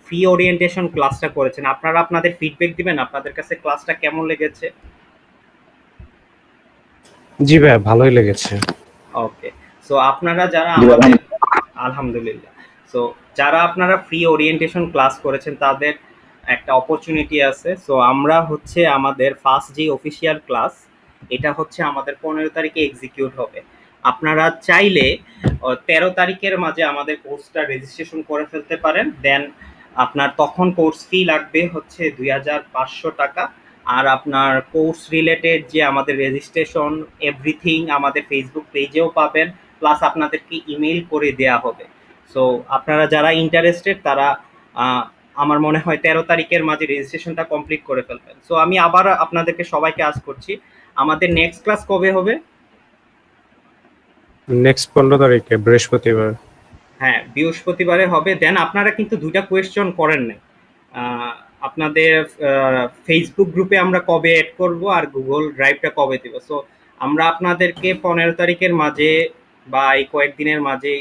ফ্রি ওরিয়েন্টেশন ক্লাসটা করেছেন, আপনারা আপনাদের ফিডব্যাক দিবেন আপনাদের কাছে ক্লাসটা কেমন লেগেছে। জি ভাইয়া, ভালোই লেগেছে। ওকে, সো আপনারা যারা আমাদের আলহামদুলিল্লাহ, সো যারা আপনারা ফ্রি ওরিয়েন্টেশন ক্লাস করেছেন তাদের একটা অপরচুনিটি আছে। সো আমরা হচ্ছে আমাদের ফার্স্ট যে অফিসিয়াল ক্লাস এটা হচ্ছে আমাদের 15 তারিখে এক্সিকিউট হবে। আপনারা চাইলে 13 তারিখের মাঝে আমাদের কোর্সটা রেজিস্ট্রেশন করে ফেলতে পারেন। দেন আপনার তখন কোর্স ফি লাগবে হচ্ছে 2500 টাকা। আর আপনার কোর্স রিলেটেড যে আমাদের রেজিস্ট্রেশন এভরিথিং আমাদের ফেসবুক পেজেও পাবেন, প্লাস আপনাদেরকে ইমেল করে দেয়া হবে। সো আপনারা যারা ইন্টারেস্টেড তারা আমার মনে হয় 13 তারিখের মাঝে রেজিস্ট্রেশনটা কমপ্লিট করে ফেলবেন। সো আমি আবার আপনাদেরকে সবাইকে আস্ক করছি, আমাদের নেক্সট ক্লাস কবে হবে? নেক্সট 15 তারিখে বৃহস্পতিবার। হ্যাঁ, বৃহস্পতিবারে হবে। দেন আপনারা কিন্তু 2টা কোয়েশ্চন করেন নাই, আপনাদের ফেসবুক গ্রুপে আমরা কবে অ্যাড করব আর গুগল ড্রাইভটা কবে দেব। সো আমরা আপনাদেরকে 15 তারিখের মাঝে বা এই কয়েকদিনের মাঝে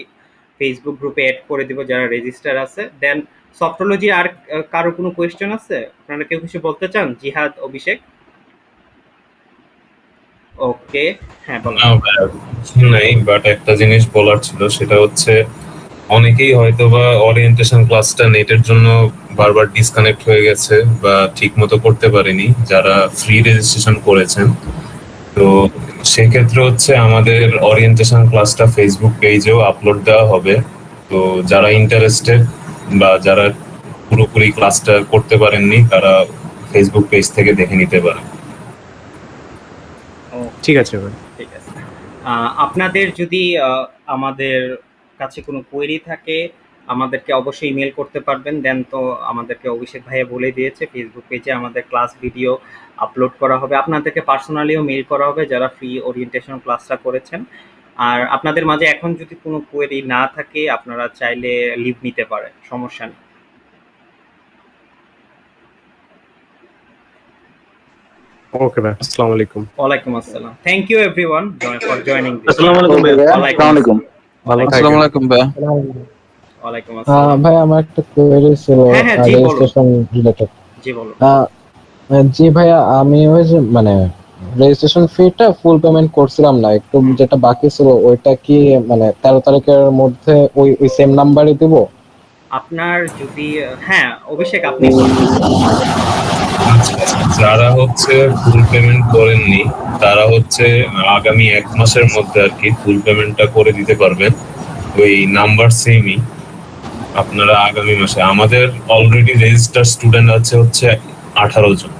ফেসবুক গ্রুপে অ্যাড করে দিব যারা রেজিস্টার আছে। দেন সফটোলজি আর কারো কোনো কোয়েশ্চেন আছে? আপনারা কেউ কিছু বলতে চান? জিহাদ, অভিষেক? ওকে, হ্যাঁ বলুন। নাই, বাট একটা জিনিস বলার ছিল, সেটা হচ্ছে অনেকেই হয়তোবা ওরিয়েন্টেশন ক্লাসটা নেটের জন্য বারবার ডিসকানেক্ট হয়ে গেছে বা ঠিক মতো করতে পারেনি যারা ফ্রি রেজিস্ট্রেশন করেছেন। তো সেক্ষেত্রে হচ্ছে আমাদের ওরিয়েন্টেশন ক্লাসটা ফেসবুক পেজেও আপলোড দেওয়া হবে। তো যারা ইন্টারেস্টেড বা যারা পুরোপুরি ক্লাসটা করতে পারেননি তারা ফেসবুক পেজ থেকে দেখে নিতে পারে। ঠিক আছে ভাই। ঠিক আছে, আপনাদের যদি আমাদের কাছে কোনো কোয়েরি থাকে আমাদেরকে অবশ্যই ইমেল করতে পারবেন। দেন তো আমাদেরকে অভিষেক ভাইয়া বলে দিয়েছে ফেসবুক পেজে আমাদের ক্লাস ভিডিও আপলোড করা হবে, আপনাদেরকে পার্সোনালিও মেইল করা হবে যারা ফ্রি ওরিয়েন্টেশন ক্লাসটা করেছেন। আর আপনাদের মাঝে এখন যদি কোনো কোয়েরি না থাকে আপনারা চাইলে লিভ নিতে পারেন, সমস্যা নেই। ওকে ভাই, আসসালামু আলাইকুম। ওয়ালাইকুম আসসালাম। Thank you everyone for joining this. আসসালামু আলাইকুম ভাইয়া। আসসালামু আলাইকুম। ভালো থাকেন। আসসালামু আলাইকুম ভাই। ওয়ালাইকুম আসসালাম। ভাই আমার একটা কোয়েরি ছিল হ্যাঁ, হ্যাঁ, জি, বলুন। Registration related. জি বলুন। জি ভাইয়া, আমি ওই যে মানে রেজিস্ট্রেশন ফিটা ফুল পেমেন্ট করছিলাম না, একটু যেটা বাকি ছিল ওইটা কি মানে 13 তারিখের মধ্যে ওই সেম নাম্বারে দিব? আপনার যদি হ্যাঁ অভিষেক আপনি বলুন। যারা হচ্ছে ফুল পেমেন্ট করেননি তারা হচ্ছে আগামী 1 মাসের মধ্যে আর কি ফুল পেমেন্টটা করে দিতে পারবেন। ওই নাম্বার সেমই আপনারা আগামী মাসে, আমাদের অলরেডি রেজিস্টার স্টুডেন্ট আছে হচ্ছে 18 জন।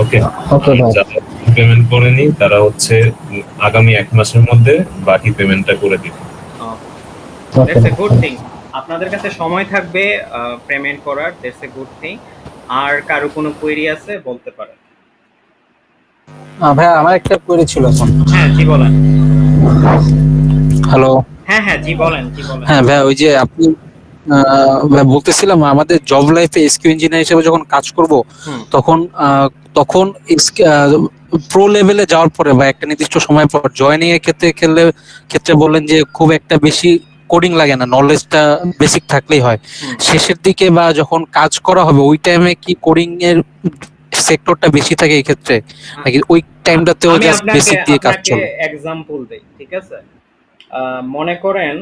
ওকে, ওকে ভাই। যারা পেমেন্ট করেনি তারা হচ্ছে আগামী 1 মাসের মধ্যে বাকি পেমেন্টটা করে দিবে। Okay that's a good thing. আপনাদের কাছে সময় থাকবে পেমেন্ট করার, দ্যাটস এ গুড থিং। আর কারো কোনো কোয়েরি আছে বলতে পারেন। ভাই আমার একটা কোয়েরি ছিল এখন। হ্যাঁ জি বলেন। হ্যালো। হ্যাঁ হ্যাঁ জি বলেন, জি বলেন। হ্যাঁ ভাই, ওই যে আপনি ভাই বলতেছিলাম আমাদের জব লাইফে এসকিউ ইঞ্জিনিয়ার হিসেবে যখন কাজ করব হুম। তখন তখন প্রো লেভেলে যাওয়ার পরে বা একটা নির্দিষ্ট সময় পর জয়েনিং এর ক্ষেত্রে বললেন যে খুব একটা বেশি কোডিং লাগে না, নলেজটা বেসিক থাকলেই হয়। হুম। শেষের দিকে বা যখন কাজ করা হবে ওই টাইমে কি কোডিং এর সেক্টরটা বেশি থাকে এই ক্ষেত্রে, নাকি ওই টাইমটাতেও আমি জাস্ট বেসিক দিয়ে কাজ আপনাকে চলে? এক্সাম্পল দেই, ঠিক আছে? মনে করেন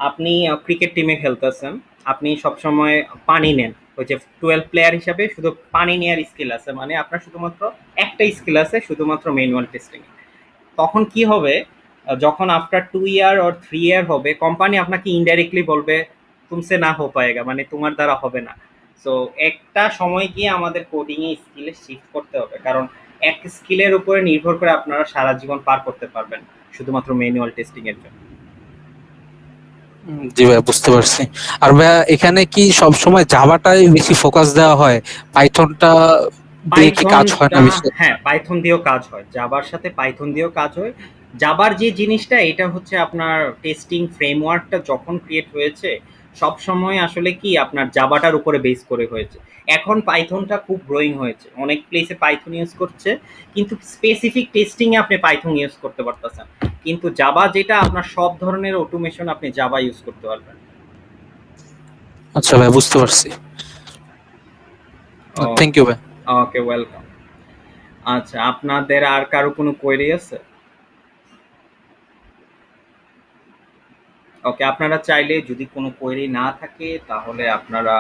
আপনি ক্রিকেট টিমে খেলতেছেন, আপনি সবসময় পানি নেন, ওই যে 12 প্লেয়ার হিসাবে শুধু পানি নেওয়ার স্কিল আছে, মানে আপনার শুধুমাত্র একটা স্কিল আছে, শুধুমাত্র ম্যানুয়াল টেস্টিং। তখন কি হবে, যখন আফটার 2 ইয়ার অর 3 ইয়ার হবে, কোম্পানি আপনাকে ইনডাইরেক্টলি বলবে তুমসে না হো পায়েগা, মানে তোমার দ্বারা হবে না। সো একটা সময় গিয়ে আমাদের কোডিং এ স্কিলে শিফট করতে হবে, কারণ এক স্কিলের উপরে নির্ভর করে আপনারা সারা জীবন পার করতে পারবেন শুধুমাত্র ম্যানুয়াল টেস্টিং এর জন্য। জি ভাই, বুঝতে পারছি। আর ভাই এখানে কি সব সময় জাভাটাই বেশি ফোকাস দেওয়া হয়, পাইথনটা দিয়ে কি কাজ হয় না বেশি? হ্যাঁ, পাইথন দিয়েও কাজ হয়, জাভার সাথে পাইথন দিয়েও কাজ হয়। জাভার যে জিনিসটা এটা হচ্ছে আপনার টেস্টিং ফ্রেমওয়ার্কটা যখন ক্রিয়েট হয়েছে সব সময় আসলে কি আপনার জাভাটার উপরে বেস করে হয়েছে। এখন পাইথনটা খুব গ্রোয়িং হয়েছে, অনেক প্লেসে পাইথন ইউজ করছে, কিন্তু স্পেসিফিক টেস্টিং এ আপনি পাইথন ইউজ করতে পারতেছেন, কিন্তু জাভা যেটা আপনার সব ধরনের অটোমেশন আপনি জাভা ইউজ করতে পারবেন। আচ্ছা ভাই, বুঝতে পারছি। থ্যাংক ইউ ভাই। ওকে, ওয়েলকাম। আচ্ছা, আপনাদের আর কারো কোনো কোয়েরি আছে? ওকে, আপনারা চাইলে যদি কোনো কোয়েরি না থাকে তাহলে আপনারা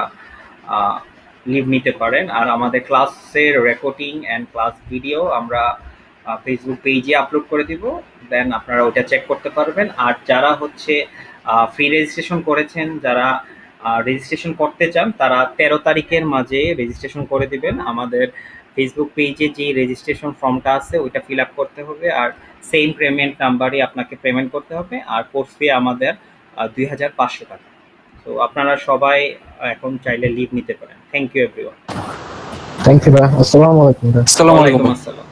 লিভ নিতে পারেন। আর আমাদের ক্লাসের রেকর্ডিং অ্যান্ড ক্লাস ভিডিও আমরা ফেসবুক পেজে আপলোড করে দিব, দেন আপনারা ওইটা চেক করতে পারবেন। আর যারা হচ্ছে ফ্রি রেজিস্ট্রেশন করেছেন, যারা রেজিস্ট্রেশন করতে চান তারা 13 তারিখের মাঝে রেজিস্ট্রেশন করে দিবেন। আমাদের ফেসবুক পেজে যে রেজিস্ট্রেশন ফর্মটা আছে ওইটা ফিল আপ করতে হবে, আর সেম পেমেন্ট নাম্বারে আপনাকে পেমেন্ট করতে হবে। আর কোর্স ফি আমাদের 2500 টাকা। তো আপনারা সবাই এখন চাইলে লিভ নিতে পারেন। Thank you everyone. Thank you ভাই। আসসালামু আলাইকুম ভাই। আসসালামু আলাইকুম। ওয়ালাইকুম আসসালাম।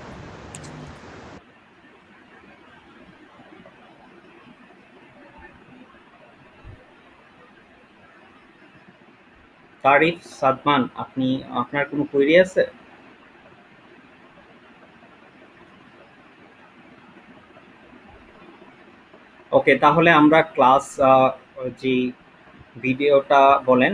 তারিফ সাদমান, আপনি আপনার কোনো কোয়েরি আছে? ওকে, তাহলে আমরা ক্লাস যে ভিডিওটা বলেন